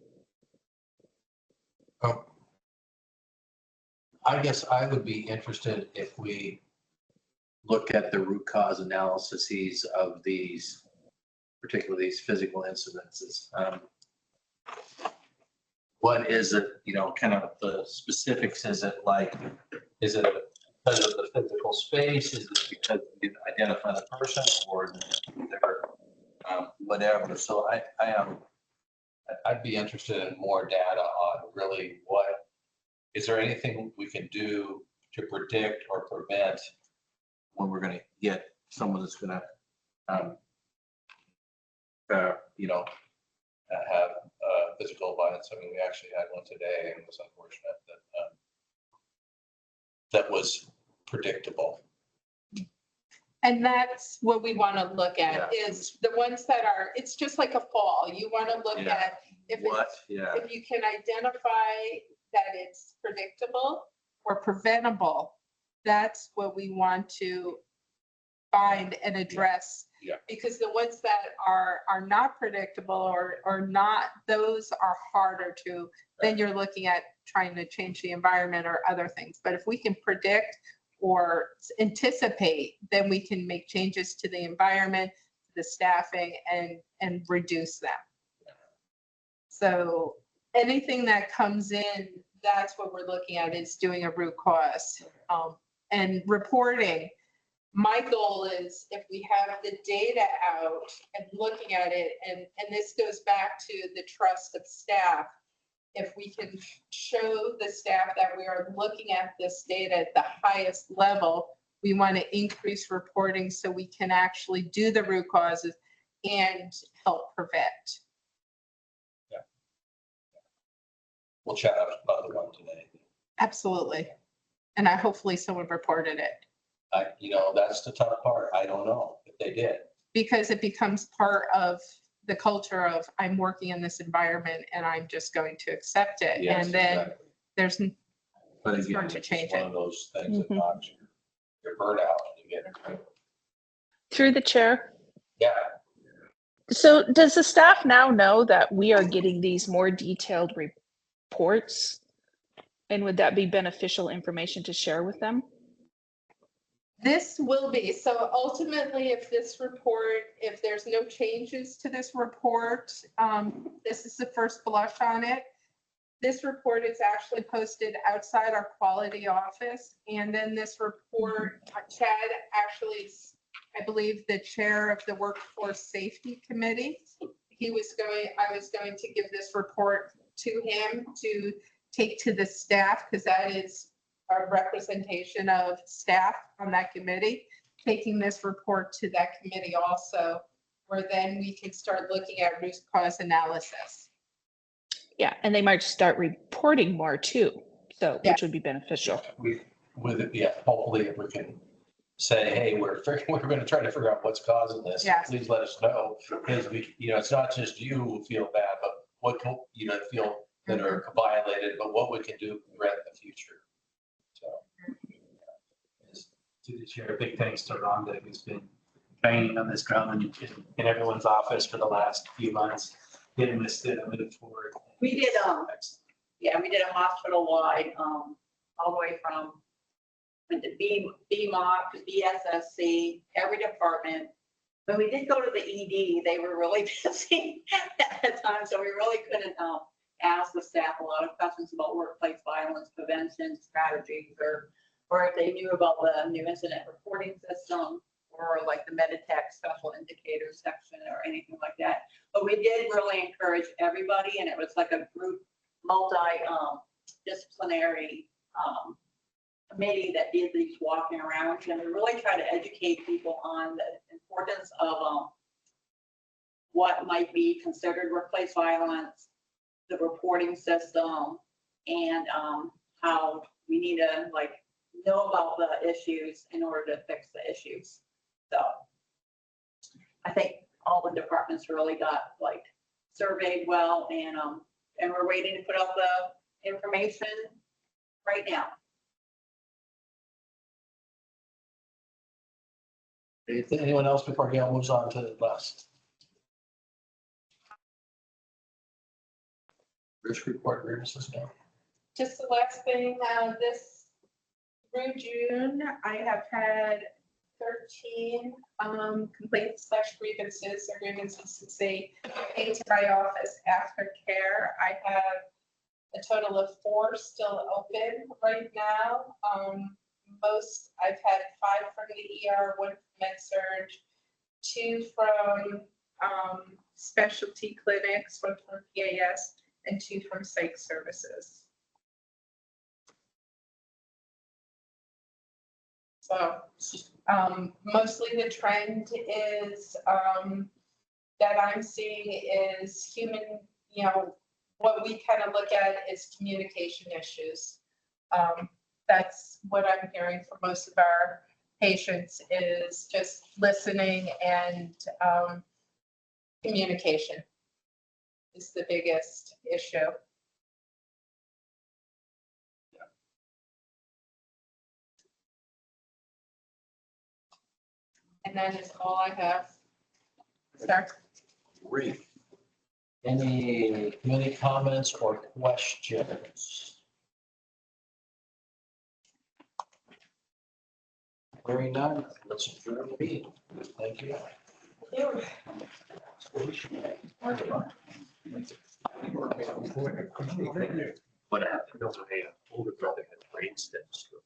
I guess I would be interested if we look at the root cause analyses of these, particularly these physical incidences. What is it, kind of the specifics? Is it because of the physical space? Is it because you identify the person, or whatever? So I'd be interested in more data on really is there anything we can do to predict or prevent when we're going to get someone that's going to, have physical violence. I mean, we actually had one today, and it was unfortunate that was predictable.
And that's what we want to look at is the ones that are, it's just like a fall. You want to look at if you can identify that it's predictable or preventable. That's what we want to find and address. Because the ones that are not predictable or not, those are harder to, then you're looking at trying to change the environment or other things. But if we can predict or anticipate, then we can make changes to the environment, the staffing, and reduce them. So anything that comes in, that's what we're looking at, is doing a root cause and reporting. My goal is if we have the data out and looking at it, and this goes back to the trust of staff, if we can show the staff that we are looking at this data at the highest level, we want to increase reporting so we can actually do the root causes and help prevent.
Yeah. We'll chat about the one today.
Absolutely. And hopefully someone reported it.
That's the tough part. I don't know if they did.
Because it becomes part of the culture of I'm working in this environment and I'm just going to accept it.
Yes,
and then
exactly.
there's
But
it's
again,
hard to
it's
change
one
it.
of those things that knocks your burnout and you get.
Through the chair.
Yeah.
So does the staff now know that we are getting these more detailed reports? And would that be beneficial information to share with them?
This will be, so ultimately, if this report, if there's no changes to this report, this is the first blush on it. This report is actually posted outside our quality office. And then this report, Chad actually is, I believe, the chair of the Workforce Safety Committee. I was going to give this report to him to take to the staff, because that is our representation of staff on that committee, taking this report to that committee also, where then we can start looking at root cause analysis.
Yeah, and they might start reporting more too, so
Yeah.
which would be beneficial.
With it, yeah, hopefully if we can say, hey, we're going to try to figure out what's causing this.
Yes.
Please let us know, because we, it's not just you who feel bad, but what can, feel that are violated, but what we can do to prevent the future. So.
To the chair, big thanks to Rhonda, who's been banging on this drum in everyone's office for the last few months, getting this to move forward.
We did, we did a hospital-wide, all the way from the BMOC to BSSC, every department. When we did go to the ED, they were really busy at the time, so we really couldn't ask the staff a lot of questions about workplace violence prevention strategies, or if they knew about the new incident reporting system, or like the Meditech special indicators section or anything like that. But we did really encourage everybody, and it was like a group multi-disciplinary committee that did these walking around, and we really try to educate people on the importance of what might be considered workplace violence, the reporting system, and how we need to know about the issues in order to fix the issues. So I think all the departments really got surveyed well, and we're waiting to put out the information right now.
Anyone else before Gail moves on to the last? Risk report, grievances now.
Just the last thing, this through June, I have had 13 complaints/grievances or grievances since they came to my office after care. I have a total of 4 still open right now. Most, I've had 5 from the ER, 1 from Med-Surg, 2 from specialty clinics, 1 from PAS, and 2 from psych services. So mostly the trend is that I'm seeing is human, what we kind of look at is communication issues. That's what I'm hearing from most of our patients is just listening, and communication is the biggest issue. And that is all I have. Sir?
Great. Any committee comments or questions? Hearing none, let's adjourn the meeting. Thank you.
What happened? Older brother had brain stem stroke.